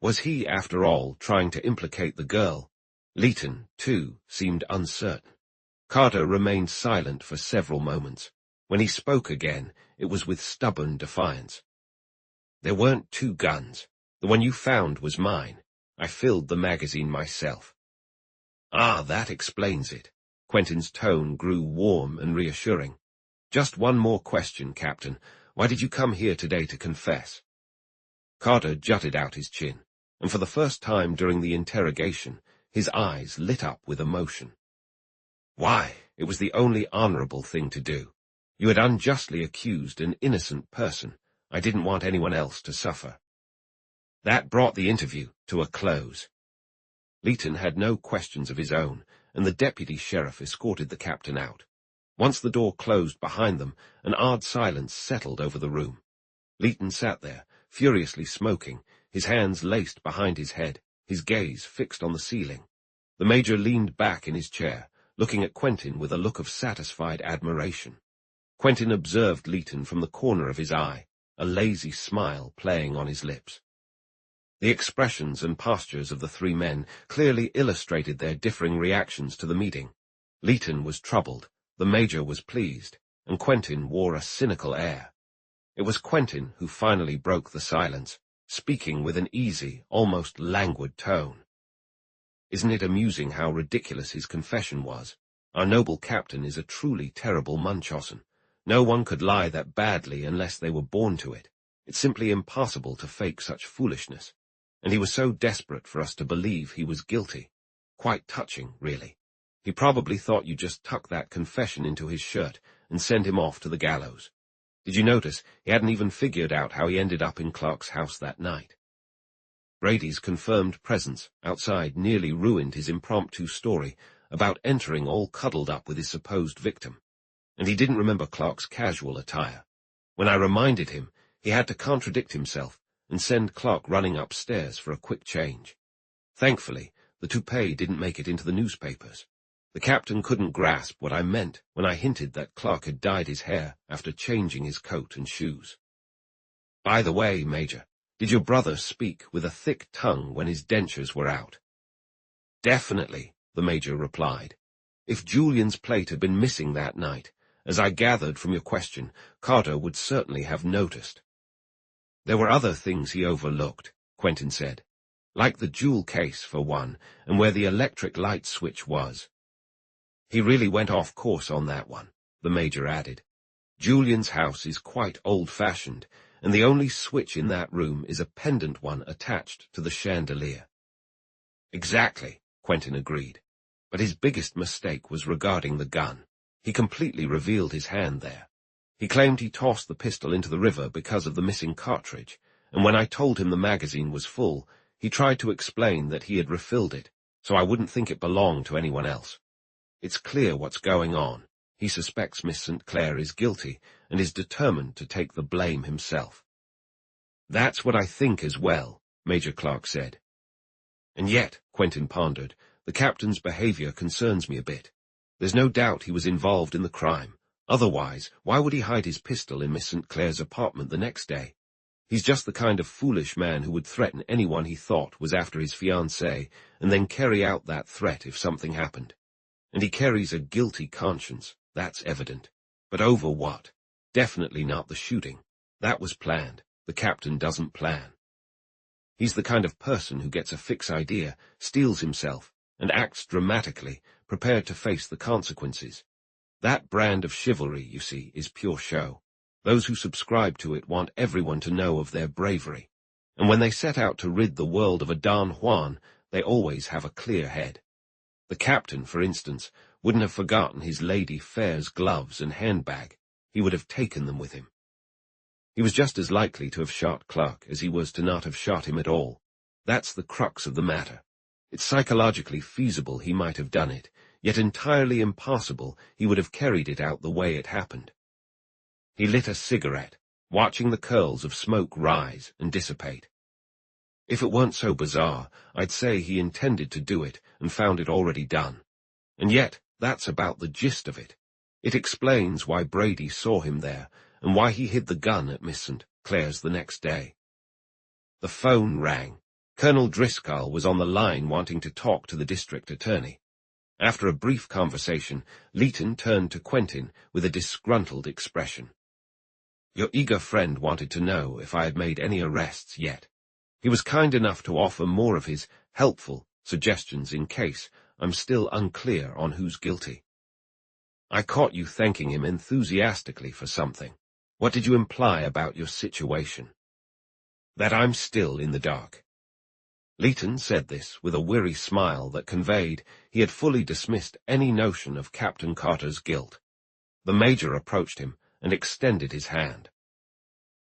Speaker 1: Was he, after all, trying to implicate the girl? Leighton, too, seemed uncertain. Carter remained silent for several moments. When he spoke again, it was with stubborn defiance. There weren't two guns. The one you found was mine. I filled the magazine myself. That explains it. Quentin's tone grew warm and reassuring. Just one more question, Captain. Why did you come here today to confess? Carter jutted out his chin, and for the first time during the interrogation, his eyes lit up with emotion. Why, it was the only honorable thing to do. You had unjustly accused an innocent person. I didn't want anyone else to suffer. That brought the interview to a close. Leighton had no questions of his own, and the deputy sheriff escorted the captain out. Once the door closed behind them, an odd silence settled over the room. Leighton sat there, furiously smoking, his hands laced behind his head, his gaze fixed on the ceiling. The major leaned back in his chair, looking at Quentin with a look of satisfied admiration. Quentin observed Leighton from the corner of his eye, a lazy smile playing on his lips. The expressions and postures of the three men clearly illustrated their differing reactions to the meeting. Leighton was troubled, the Major was pleased, and Quentin wore a cynical air. It was Quentin who finally broke the silence, speaking with an easy, almost languid tone. "Isn't it amusing how ridiculous his confession was? Our noble captain is a truly terrible Munchausen. No one could lie that badly unless they were born to it. It's simply impossible to fake such foolishness. And he was so desperate for us to believe he was guilty. Quite touching, really. He probably thought you just tuck that confession into his shirt and send him off to the gallows. Did you notice he hadn't even figured out how he ended up in Clark's house that night?" Brady's confirmed presence outside nearly ruined his impromptu story about entering all cuddled up with his supposed victim. And he didn't remember Clark's casual attire. When I reminded him, he had to contradict himself and send Clark running upstairs for a quick change. Thankfully, the toupee didn't make it into the newspapers. The captain couldn't grasp what I meant when I hinted that Clark had dyed his hair after changing his coat and shoes. "By the way, Major, did your brother speak with a thick tongue when his dentures were out?" "Definitely," the Major replied. "If Julian's plate had been missing that night, as I gathered from your question, Carter would certainly have noticed." "There were other things he overlooked," Quentin said, "like the jewel case, for one, and where the electric light switch was." "He really went off course on that one," the Major added. "Julian's house is quite old-fashioned, and the only switch in that room is a pendant one attached to the chandelier." "Exactly," Quentin agreed. "But his biggest mistake was regarding the gun. He completely revealed his hand there. He claimed he tossed the pistol into the river because of the missing cartridge, and when I told him the magazine was full, he tried to explain that he had refilled it, so I wouldn't think it belonged to anyone else. It's clear what's going on. He suspects Miss St. Clair is guilty and is determined to take the blame himself." "That's what I think as well," Major Clark said. "And yet," Quentin pondered, "the captain's behavior concerns me a bit. There's no doubt he was involved in the crime. Otherwise, why would he hide his pistol in Miss St. Clair's apartment the next day? He's just the kind of foolish man who would threaten anyone he thought was after his fiancée and then carry out that threat if something happened. And he carries a guilty conscience, that's evident. But over what? Definitely not the shooting. That was planned. The captain doesn't plan. He's the kind of person who gets a fixed idea, steels himself, and acts dramatically, prepared to face the consequences. That brand of chivalry, you see, is pure show. Those who subscribe to it want everyone to know of their bravery. And when they set out to rid the world of a Don Juan, they always have a clear head. The captain, for instance, wouldn't have forgotten his Lady Fair's gloves and handbag. He would have taken them with him. He was just as likely to have shot Clark as he was to not have shot him at all. That's the crux of the matter. It's psychologically feasible he might have done it, yet entirely impossible he would have carried it out the way it happened. He lit a cigarette, watching the curls of smoke rise and dissipate. If it weren't so bizarre, I'd say he intended to do it and found it already done. And yet, that's about the gist of it. It explains why Brady saw him there, and why he hid the gun at Miss St. Clair's the next day. The phone rang. Colonel Driscoll was on the line wanting to talk to the district attorney. After a brief conversation, Leighton turned to Quentin with a disgruntled expression. "Your eager friend wanted to know if I had made any arrests yet. He was kind enough to offer more of his helpful suggestions in case I'm still unclear on who's guilty." "I caught you thanking him enthusiastically for something. What did you imply about your situation?" "That I'm still in the dark." Leighton said this with a weary smile that conveyed he had fully dismissed any notion of Captain Carter's guilt. The Major approached him and extended his hand.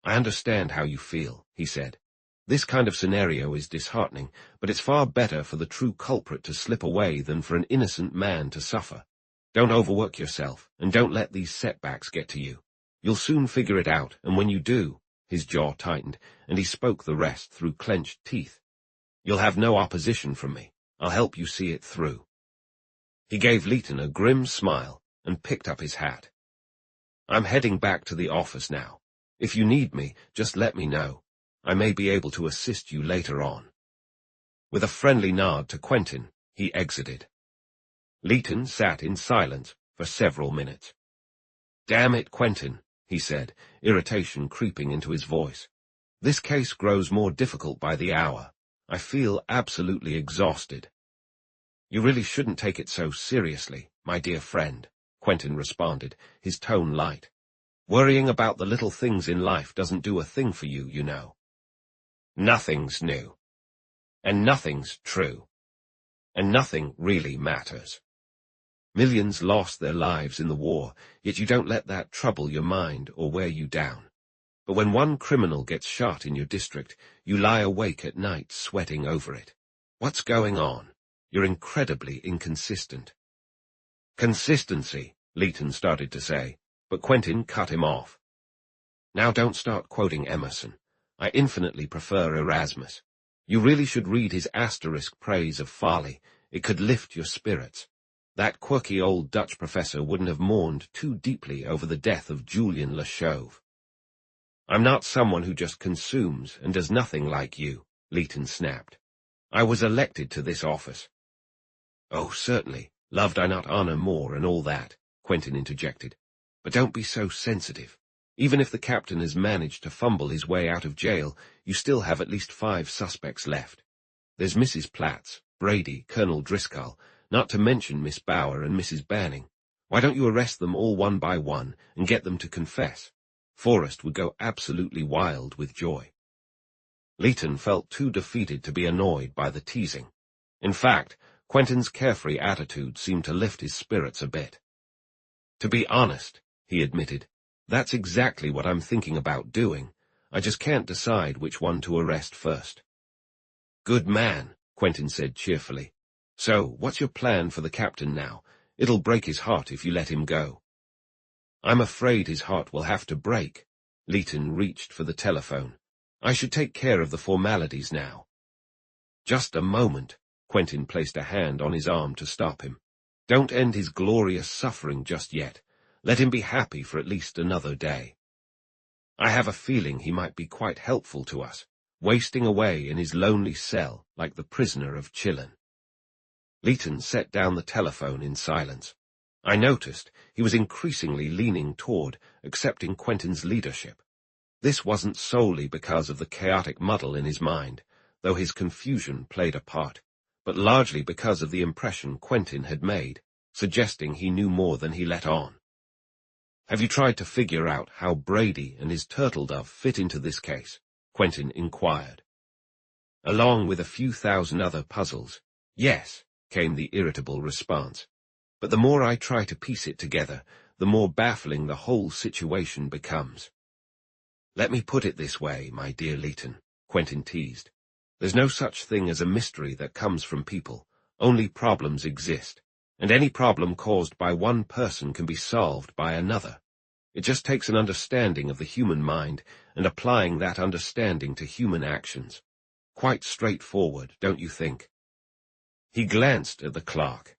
Speaker 1: "I understand how you feel," he said. "This kind of scenario is disheartening, but it's far better for the true culprit to slip away than for an innocent man to suffer. Don't overwork yourself, and don't let these setbacks get to you. You'll soon figure it out, and when you do," his jaw tightened, and he spoke the rest through clenched teeth, "you'll have no opposition from me. I'll help you see it through." He gave Leighton a grim smile and picked up his hat. "I'm heading back to the office now. If you need me, just let me know. I may be able to assist you later on." With a friendly nod to Quentin, he exited. Leighton sat in silence for several minutes. "Damn it, Quentin," he said, irritation creeping into his voice. "This case grows more difficult by the hour. I feel absolutely exhausted." "You really shouldn't take it so seriously, my dear friend," Quentin responded, his tone light. "Worrying about the little things in life doesn't do a thing for you, you know. Nothing's new. And nothing's true. And nothing really matters. Millions lost their lives in the war, yet you don't let that trouble your mind or wear you down. But when one criminal gets shot in your district, you lie awake at night sweating over it. What's going on? You're incredibly inconsistent." "Consistency," Leighton started to say, but Quentin cut him off. "Now don't start quoting Emerson. I infinitely prefer Erasmus. You really should read his asterisk praise of folly. It could lift your spirits. That quirky old Dutch professor wouldn't have mourned too deeply over the death of Julian H. "I'm not someone who just consumes and does nothing like you," Leighton snapped. "I was elected to this office." "Oh, certainly, loved I not honor more and all that," Quentin interjected. "But don't be so sensitive. Even if the captain has managed to fumble his way out of jail, you still have at least 5 suspects left. There's Mrs. Platts, Brady, Colonel Driscoll, not to mention Miss Bower and Mrs. Banning. Why don't you arrest them all one by one and get them to confess? Forrest would go absolutely wild with joy." Leighton felt too defeated to be annoyed by the teasing. In fact, Quentin's carefree attitude seemed to lift his spirits a bit. "To be honest," he admitted, "that's exactly what I'm thinking about doing. I just can't decide which one to arrest first." "Good man," Quentin said cheerfully. "So, what's your plan for the captain now? It'll break his heart if you let him go." "I'm afraid his heart will have to break." Leighton reached for the telephone. "I should take care of the formalities now." "Just a moment." Quentin placed a hand on his arm to stop him. "Don't end his glorious suffering just yet. Let him be happy for at least another day. I have a feeling he might be quite helpful to us, wasting away in his lonely cell like the prisoner of Chillon." Leighton set down the telephone in silence. I noticed he was increasingly leaning toward accepting Quentin's leadership. This wasn't solely because of the chaotic muddle in his mind, though his confusion played a part, but largely because of the impression Quentin had made, suggesting he knew more than he let on. "Have you tried to figure out how Brady and his turtle dove fit into this case?" Quentin inquired. "Along with a few thousand other puzzles, yes," came the irritable response. "But the more I try to piece it together, the more baffling the whole situation becomes." "Let me put it this way, my dear Leighton," Quentin teased. "There's no such thing as a mystery that comes from people. Only problems exist, and any problem caused by one person can be solved by another. It just takes an understanding of the human mind and applying that understanding to human actions. Quite straightforward, don't you think?" He glanced at the clerk.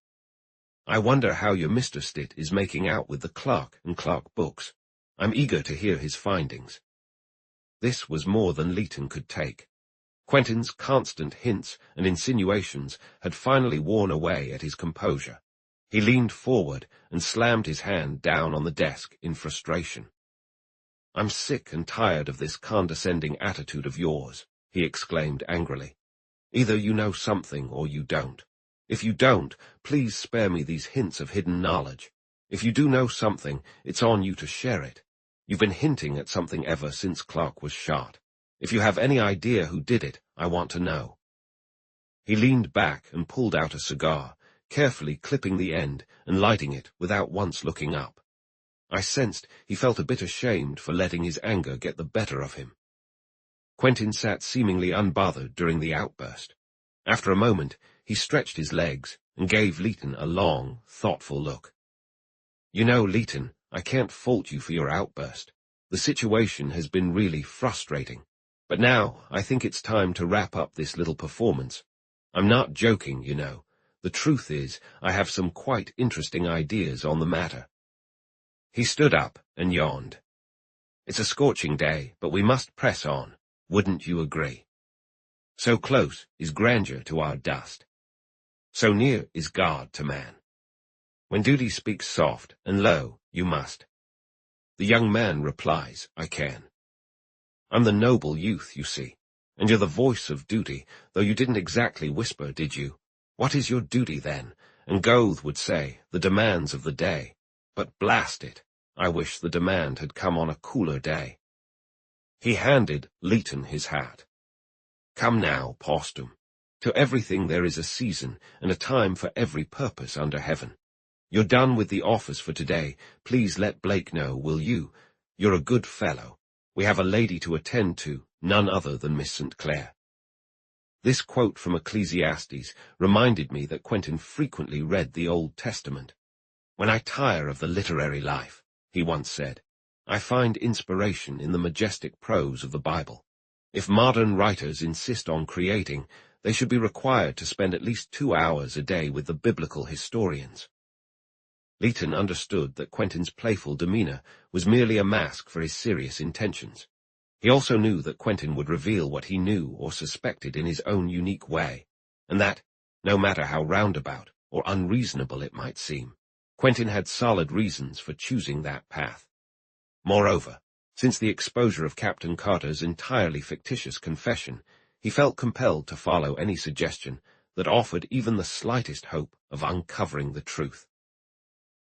Speaker 1: "I wonder how your Mr. Stitt is making out with the clerk and Clark books. I'm eager to hear his findings." This was more than Leighton could take. Quentin's constant hints and insinuations had finally worn away at his composure. He leaned forward and slammed his hand down on the desk in frustration. "I'm sick and tired of this condescending attitude of yours," he exclaimed angrily. "Either you know something or you don't. If you don't, please spare me these hints of hidden knowledge. If you do know something, it's on you to share it. You've been hinting at something ever since Clark was shot. If you have any idea who did it, I want to know." He leaned back and pulled out a cigar, carefully clipping the end and lighting it without once looking up. I sensed he felt a bit ashamed for letting his anger get the better of him. Quentin sat seemingly unbothered during the outburst. After a moment, he stretched his legs and gave Leighton a long, thoughtful look. "You know, Leighton, I can't fault you for your outburst. The situation has been really frustrating. But now I think it's time to wrap up this little performance. I'm not joking, you know. The truth is, I have some quite interesting ideas on the matter." He stood up and yawned. "It's a scorching day, but we must press on. Wouldn't you agree? So close is grandeur to our dust. So near is God to man. When duty speaks soft and low, you must. The young man replies, I can. I'm the noble youth, you see, and you're the voice of duty, though you didn't exactly whisper, did you? What is your duty, then? And Goethe would say, the demands of the day. But blast it, I wish the demand had come on a cooler day. He handed Leighton his hat. Come now, Postum. To everything there is a season, and a time for every purpose under heaven. You're done with the office for today. Please let Blake know, will you? You're a good fellow. We have a lady to attend to, none other than Miss St. Clair. This quote from Ecclesiastes reminded me that Quentin frequently read the Old Testament. When I tire of the literary life, he once said, I find inspiration in the majestic prose of the Bible. If modern writers insist on creating, they should be required to spend at least 2 hours a day with the biblical historians. Leighton understood that Quentin's playful demeanor was merely a mask for his serious intentions. He also knew that Quentin would reveal what he knew or suspected in his own unique way, and that, no matter how roundabout or unreasonable it might seem, Quentin had solid reasons for choosing that path. Moreover, since the exposure of Captain Carter's entirely fictitious confession, he felt compelled to follow any suggestion that offered even the slightest hope of uncovering the truth.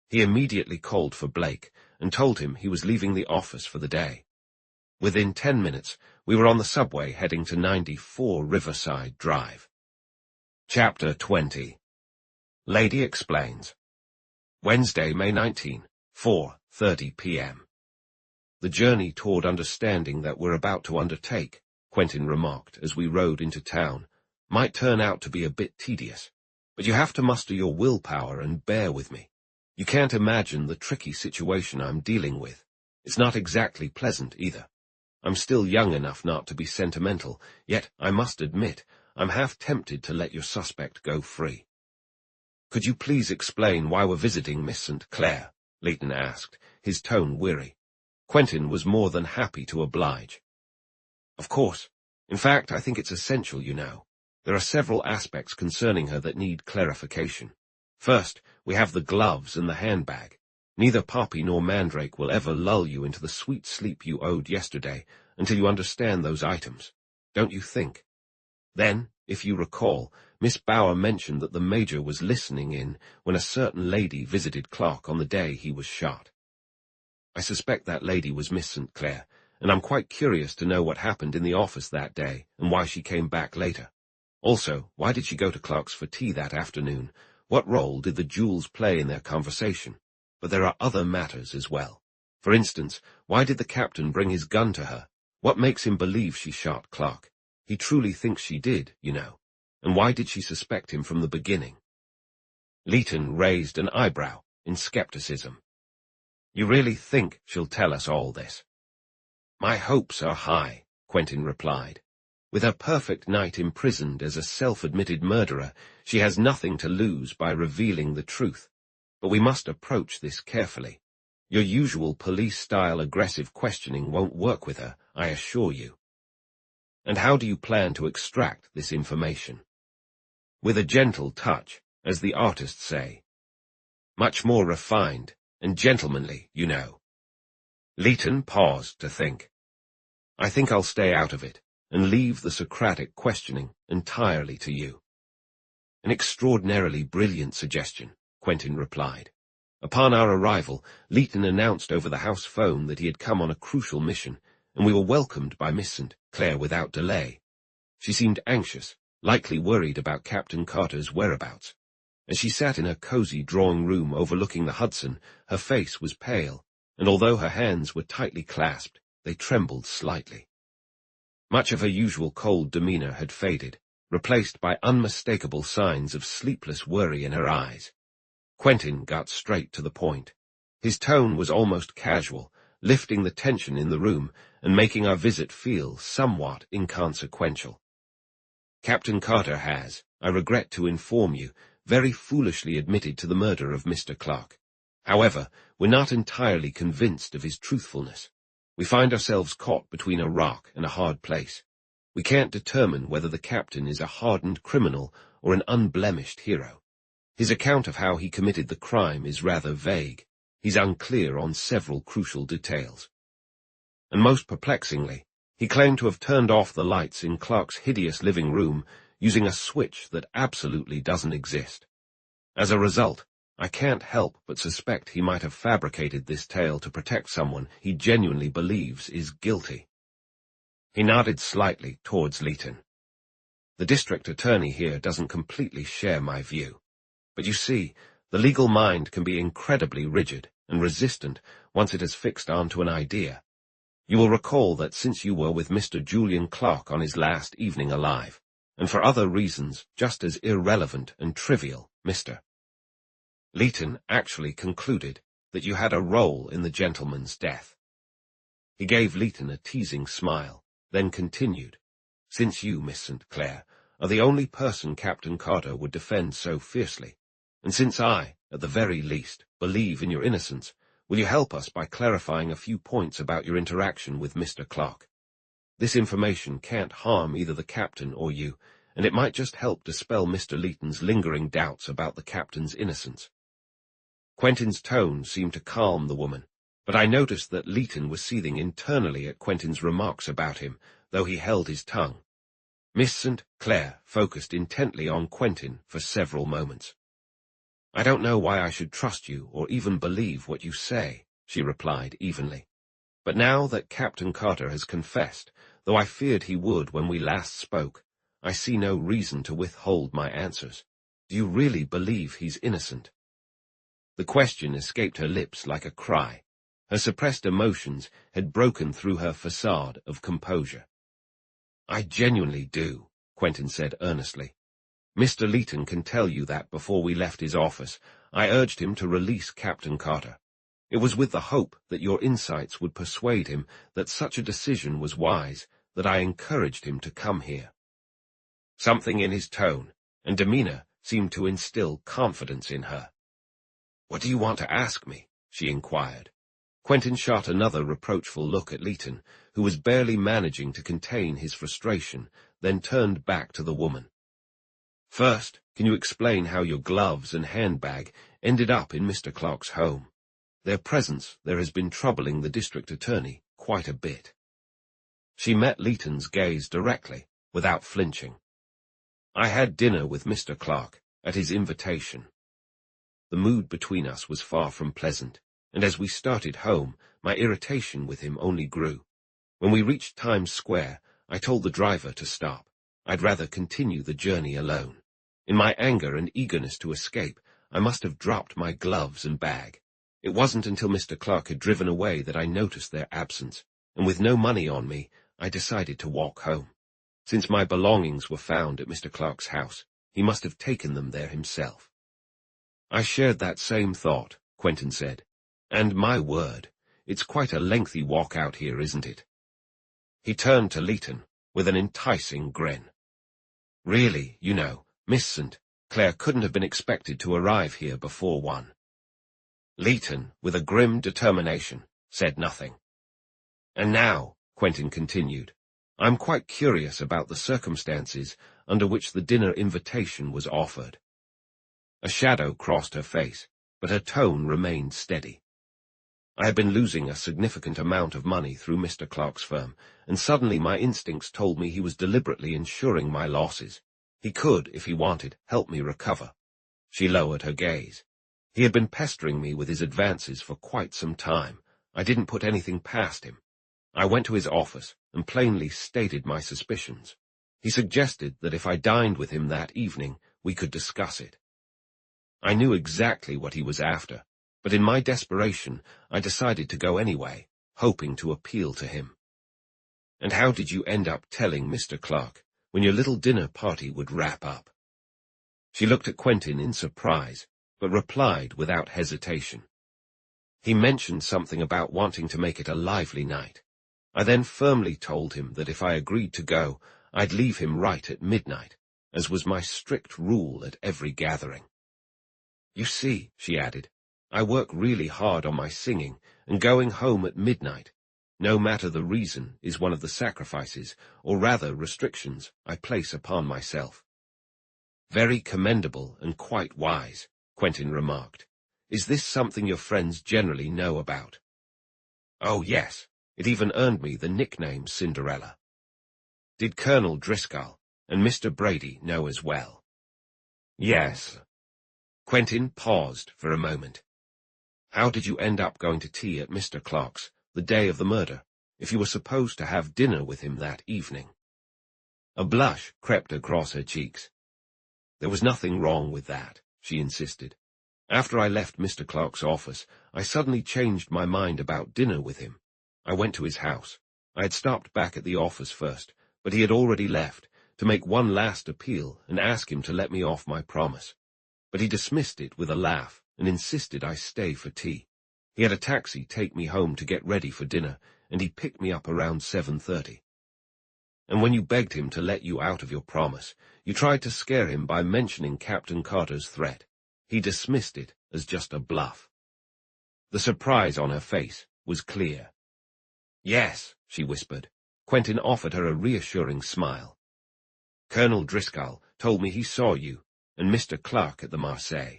Speaker 1: He immediately called for Blake and told him he was leaving the office for the day. Within 10 minutes, we were on the subway heading to 94 Riverside Drive. Chapter 20. Lady Explains. Wednesday, May 19, 4:30 p.m. The journey toward understanding that we're about to undertake, Quentin remarked as we rode into town, might turn out to be a bit tedious, but you have to muster your willpower and bear with me. You can't imagine the tricky situation I'm dealing with. It's not exactly pleasant either. I'm still young enough not to be sentimental, yet I must admit I'm half tempted to let your suspect go free. Could you please explain why we're visiting Miss St. Clair? Leighton asked, his tone weary. Quentin was more than happy to oblige. Of course. In fact, I think it's essential, you know. There are several aspects concerning her that need clarification. First, we have the gloves and the handbag. Neither Poppy nor Mandrake will ever lull you into the sweet sleep you owed yesterday until you understand those items, don't you think? Then, if you recall, Miss Bower mentioned that the Major was listening in when a certain lady visited Clark on the day he was shot. I suspect that lady was Miss St. Clair, and I'm quite curious to know what happened in the office that day and why she came back later. Also, why did she go to Clark's for tea that afternoon? What role did the jewels play in their conversation? But there are other matters as well. For instance, why did the captain bring his gun to her? What makes him believe she shot Clark? He truly thinks she did, you know. And why did she suspect him from the beginning? Leighton raised an eyebrow in skepticism. You really think she'll tell us all this? My hopes are high, Quentin replied. With her perfect night imprisoned as a self-admitted murderer, she has nothing to lose by revealing the truth. But we must approach this carefully. Your usual police-style aggressive questioning won't work with her, I assure you. And how do you plan to extract this information? With a gentle touch, as the artists say. Much more refined and gentlemanly, you know. Leighton paused to think. I think I'll stay out of it and leave the Socratic questioning entirely to you. An extraordinarily brilliant suggestion, Quentin replied. Upon our arrival, Leighton announced over the house phone that he had come on a crucial mission, and we were welcomed by Miss St. Clair without delay. She seemed anxious, likely worried about Captain Carter's whereabouts. As she sat in her cozy drawing-room overlooking the Hudson, her face was pale, and although her hands were tightly clasped, they trembled slightly. Much of her usual cold demeanor had faded, replaced by unmistakable signs of sleepless worry in her eyes. Quentin got straight to the point. His tone was almost casual, lifting the tension in the room and making our visit feel somewhat inconsequential. Captain Carter has, I regret to inform you, very foolishly admitted to the murder of Mr. Clark. However, we're not entirely convinced of his truthfulness. We find ourselves caught between a rock and a hard place. We can't determine whether the captain is a hardened criminal or an unblemished hero. His account of how he committed the crime is rather vague. He's unclear on several crucial details. And most perplexingly, he claimed to have turned off the lights in Clark's hideous living room using a switch that absolutely doesn't exist. As a result, I can't help but suspect he might have fabricated this tale to protect someone he genuinely believes is guilty. He nodded slightly towards Leighton. The district attorney here doesn't completely share my view. But you see, the legal mind can be incredibly rigid and resistant once it has fixed onto an idea. You will recall that since you were with Mr. Julian Clark on his last evening alive, and for other reasons just as irrelevant and trivial, Mr. Leighton actually concluded that you had a role in the gentleman's death. He gave Leighton a teasing smile, then continued, "Since you, Miss St. Clair, are the only person Captain Carter would defend so fiercely, and since I, at the very least, believe in your innocence, will you help us by clarifying a few points about your interaction with Mr. Clark? This information can't harm either the captain or you, and it might just help dispel Mr. Leighton's lingering doubts about the captain's innocence." Quentin's tone seemed to calm the woman, but I noticed that Leighton was seething internally at Quentin's remarks about him, though he held his tongue. Miss St. Clair focused intently on Quentin for several moments. "I don't know why I should trust you or even believe what you say," she replied evenly. "But now that Captain Carter has confessed, though I feared he would when we last spoke, I see no reason to withhold my answers. Do you really believe he's innocent?" The question escaped her lips like a cry. Her suppressed emotions had broken through her facade of composure. "I genuinely do," Quentin said earnestly. "Mr. Leighton can tell you that before we left his office, I urged him to release Captain Carter. It was with the hope that your insights would persuade him that such a decision was wise that I encouraged him to come here." Something in his tone and demeanor seemed to instill confidence in her. "What do you want to ask me?" she inquired. Quentin shot another reproachful look at Leighton, who was barely managing to contain his frustration, then turned back to the woman. "First, can you explain how your gloves and handbag ended up in Mr. Clark's home? Their presence there has been troubling the district attorney quite a bit." She met Leighton's gaze directly, without flinching. "I had dinner with Mr. Clark, at his invitation. The mood between us was far from pleasant, and as we started home, my irritation with him only grew. When we reached Times Square, I told the driver to stop. I'd rather continue the journey alone. In my anger and eagerness to escape, I must have dropped my gloves and bag. It wasn't until Mr. Clark had driven away that I noticed their absence, and with no money on me, I decided to walk home. Since my belongings were found at Mr. Clark's house, he must have taken them there himself." "I shared that same thought," Quentin said. "And my word, it's quite a lengthy walk out here, isn't it?" He turned to Leighton with an enticing grin. "Really, you know, Miss St. Clair couldn't have been expected to arrive here before 1. Leighton, with a grim determination, said nothing. "And now," Quentin continued, "I'm quite curious about the circumstances under which the dinner invitation was offered." A shadow crossed her face, but her tone remained steady. "I had been losing a significant amount of money through Mr. Clark's firm, and suddenly my instincts told me he was deliberately insuring my losses. He could, if he wanted, help me recover." She lowered her gaze. "He had been pestering me with his advances for quite some time. I didn't put anything past him. I went to his office and plainly stated my suspicions. He suggested that if I dined with him that evening, we could discuss it. I knew exactly what he was after, but in my desperation, I decided to go anyway, hoping to appeal to him." "And how did you end up telling Mr. Clark when your little dinner party would wrap up?" She looked at Quentin in surprise, but replied without hesitation. "He mentioned something about wanting to make it a lively night. I then firmly told him that if I agreed to go, I'd leave him right at midnight, as was my strict rule at every gathering. You see," she added, "I work really hard on my singing, and going home at midnight. no matter the reason, is one of the sacrifices, or rather restrictions, I place upon myself. Very commendable and quite wise, Quentin remarked. Is this something your friends generally know about? Oh, yes. It even earned me the nickname Cinderella. Did Colonel Driscoll and Mr. Brady know as well? Yes. Quentin paused for a moment. How did you end up going to tea at Mr. Clark's the day of the murder, if you were supposed to have dinner with him that evening? A blush crept across her cheeks. There was nothing wrong with that, she insisted. After I left Mr. Clark's office, I suddenly changed my mind about dinner with him. I went to his house. I had stopped back at the office first, but he had already left, to make one last appeal and ask him to let me off my promise. But he dismissed it with a laugh and insisted I stay for tea. He had a taxi take me home to get ready for dinner, and he picked me up around 7:30. And when you begged him to let you out of your promise, you tried to scare him by mentioning Captain Carter's threat. He dismissed it as just a bluff. The surprise on her face was clear. Yes, she whispered. Quentin offered her a reassuring smile. Colonel Driscoll told me he saw you and Mr. Clark at the Marseille.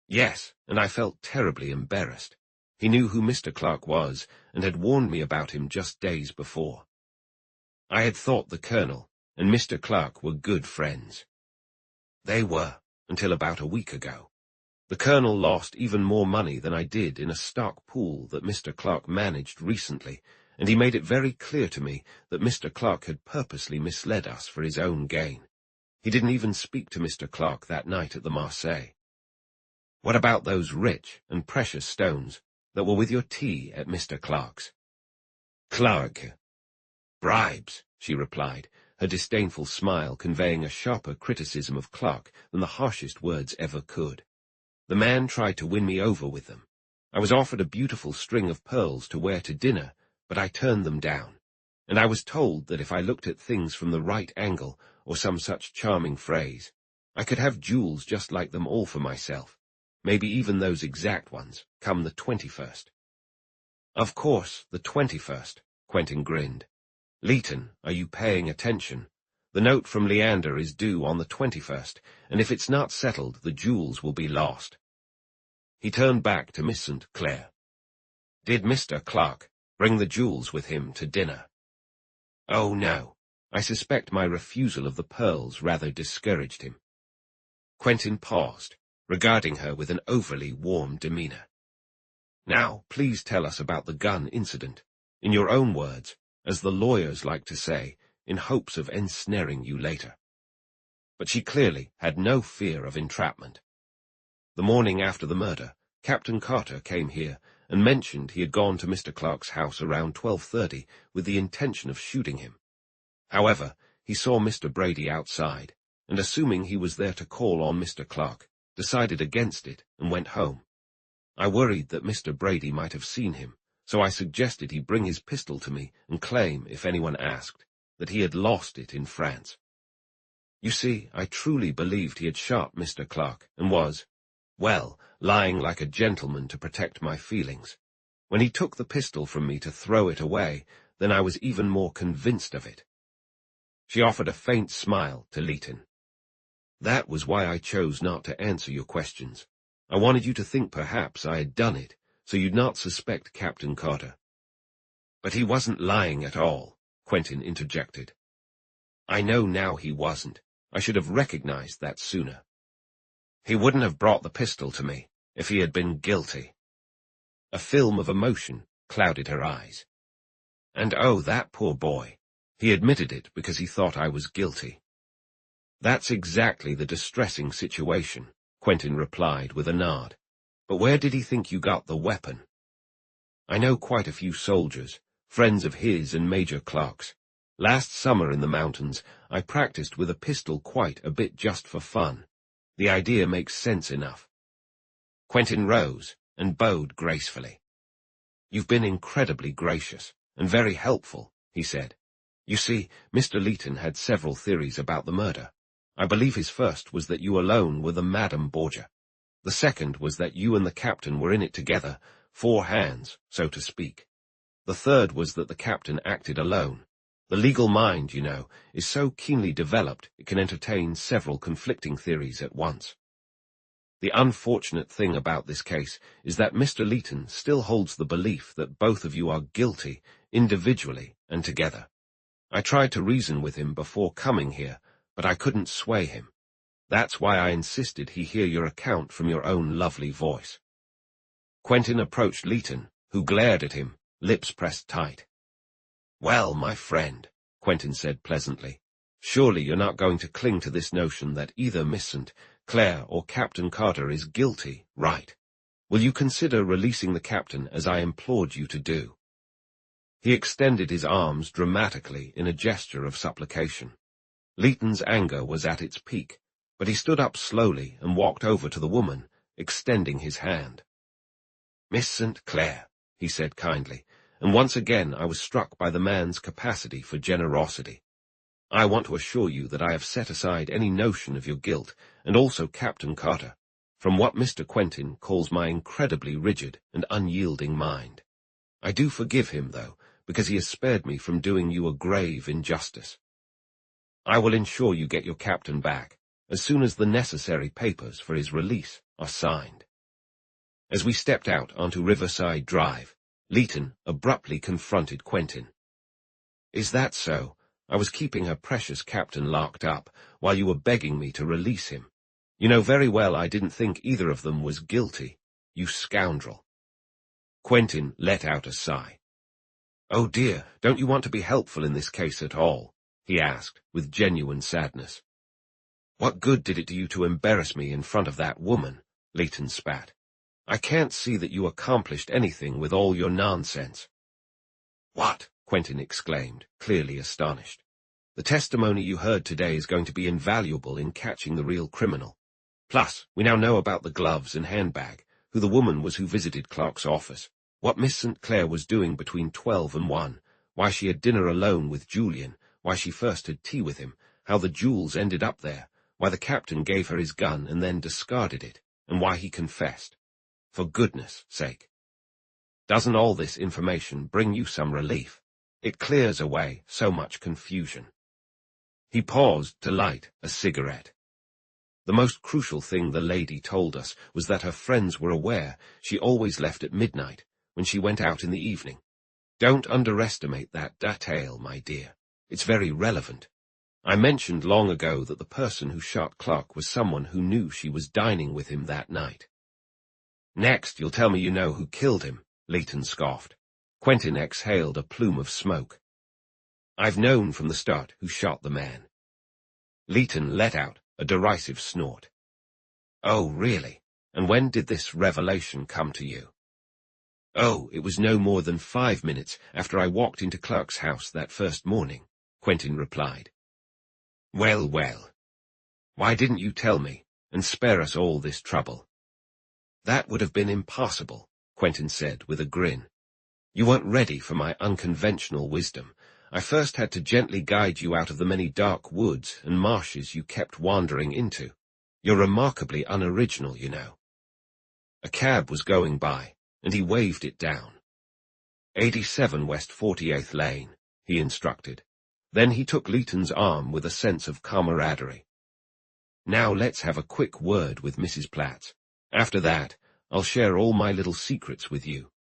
Speaker 1: Yes, and I felt terribly embarrassed. He knew who Mr. Clark was and had warned me about him just days before. I had thought the Colonel and Mr. Clark were good friends. They were, until about a week ago. The Colonel lost even more money than I did in a stock pool that Mr. Clark managed recently, and he made it very clear to me that Mr. Clark had purposely misled us for his own gain. He didn't even speak to Mr. Clark that night at the Marseille. What about those rich and precious stones that were with your tea at Mr. Clark's? Clark. Bribes, she replied, her disdainful smile conveying a sharper criticism of Clark than the harshest words ever could. The man tried to win me over with them. I was offered a beautiful string of pearls to wear to dinner, but I turned them down, and I was told that if I looked at things from the right angle, or some such charming phrase, I could have jewels just like them all for myself, maybe even those exact ones, come the 21st. Of course, the 21st, Quentin grinned. Leighton, are you paying attention? The note from Leander is due on the 21st, and if it's not settled, the jewels will be lost. He turned back to Miss St. Clair. Did Mr. Clark bring the jewels with him to dinner? Oh, no. I suspect my refusal of the pearls rather discouraged him. Quentin paused, regarding her with an overly warm demeanor. Now, please tell us about the gun incident, in your own words, as the lawyers like to say, in hopes of ensnaring you later. But she clearly had no fear of entrapment. The morning after the murder, Captain Carter came here and mentioned he had gone to Mr. Clark's house around 12:30 with the intention of shooting him. However, he saw Mr. Brady outside, and assuming he was there to call on Mr. Clark, decided against it and went home. I worried that Mr. Brady might have seen him, so I suggested he bring his pistol to me and claim, if anyone asked, that he had lost it in France. You see, I truly believed he had shot Mr. Clark and was, well, lying like a gentleman to protect my feelings. When he took the pistol from me to throw it away, then I was even more convinced of it. She offered a faint smile to Leighton. That was why I chose not to answer your questions. I wanted you to think perhaps I had done it, so you'd not suspect Captain Carter. But he wasn't lying at all, Quentin interjected. I know now he wasn't. I should have recognized that sooner. He wouldn't have brought the pistol to me if he had been guilty. A film of emotion clouded her eyes. And oh, that poor boy. He admitted it because he thought I was guilty. That's exactly the distressing situation, Quentin replied with a nod. But where did he think you got the weapon? I know quite a few soldiers, friends of his and Major Clark's. Last summer in the mountains, I practiced with a pistol quite a bit just for fun. The idea makes sense enough. Quentin rose and bowed gracefully. You've been incredibly gracious and very helpful, he said. You see, Mr. Leighton had several theories about the murder. I believe his first was that you alone were the Madame Borgia. The second was that you and the captain were in it together, four hands, so to speak. The third was that the captain acted alone. The legal mind, you know, is so keenly developed it can entertain several conflicting theories at once. The unfortunate thing about this case is that Mr. Leighton still holds the belief that both of you are guilty, individually and together. I tried to reason with him before coming here, but I couldn't sway him. That's why I insisted he hear your account from your own lovely voice. Quentin approached Leighton, who glared at him, lips pressed tight. "Well, my friend," Quentin said pleasantly, "surely you're not going to cling to this notion that either Miss St. Clair or Captain Carter is guilty, right? Will you consider releasing the captain as I implored you to do?" He extended his arms dramatically in a gesture of supplication. Leighton's anger was at its peak, but he stood up slowly and walked over to the woman, extending his hand. "Miss St. Clair," he said kindly, and once again I was struck by the man's capacity for generosity. "I want to assure you that I have set aside any notion of your guilt, and also Captain Carter, from what Mr. Quentin calls my incredibly rigid and unyielding mind. I do forgive him, though, because he has spared me from doing you a grave injustice. I will ensure you get your captain back, as soon as the necessary papers for his release are signed." As we stepped out onto Riverside Drive, Leighton abruptly confronted Quentin. "Is that so? I was keeping her precious captain locked up, while you were begging me to release him. You know very well I didn't think either of them was guilty, you scoundrel." Quentin let out a sigh. "Oh dear, don't you want to be helpful in this case at all?" he asked, with genuine sadness. "What good did it do you to embarrass me in front of that woman?" Leighton spat. "I can't see that you accomplished anything with all your nonsense." "What?" Quentin exclaimed, clearly astonished. "The testimony you heard today is going to be invaluable in catching the real criminal. Plus, we now know about the gloves and handbag, who the woman was who visited Clark's office, what Miss St. Clair was doing between 12 and 1, why she had dinner alone with Julian, why she first had tea with him, how the jewels ended up there, why the captain gave her his gun and then discarded it, and why he confessed. For goodness' sake. Doesn't all this information bring you some relief? It clears away so much confusion." He paused to light a cigarette. "The most crucial thing the lady told us was that her friends were aware she always left at midnight, when she went out in the evening. Don't underestimate that detail, my dear. It's very relevant. I mentioned long ago that the person who shot Clark was someone who knew she was dining with him that night." "Next, you'll tell me you know who killed him," Leighton scoffed. Quentin exhaled a plume of smoke. "I've known from the start who shot the man." Leighton let out a derisive snort. "Oh, really? And when did this revelation come to you?" "Oh, it was no more than 5 minutes after I walked into Clark's house that first morning," Quentin replied. "Well, well. Why didn't you tell me, and spare us all this trouble?" "That would have been impossible," Quentin said with a grin. "You weren't ready for my unconventional wisdom. I first had to gently guide you out of the many dark woods and marshes you kept wandering into. You're remarkably unoriginal, you know." A cab was going by, and he waved it down. 87 West 48th Lane, he instructed. Then he took Leighton's arm with a sense of camaraderie. "Now let's have a quick word with Mrs. Platts. After that, I'll share all my little secrets with you.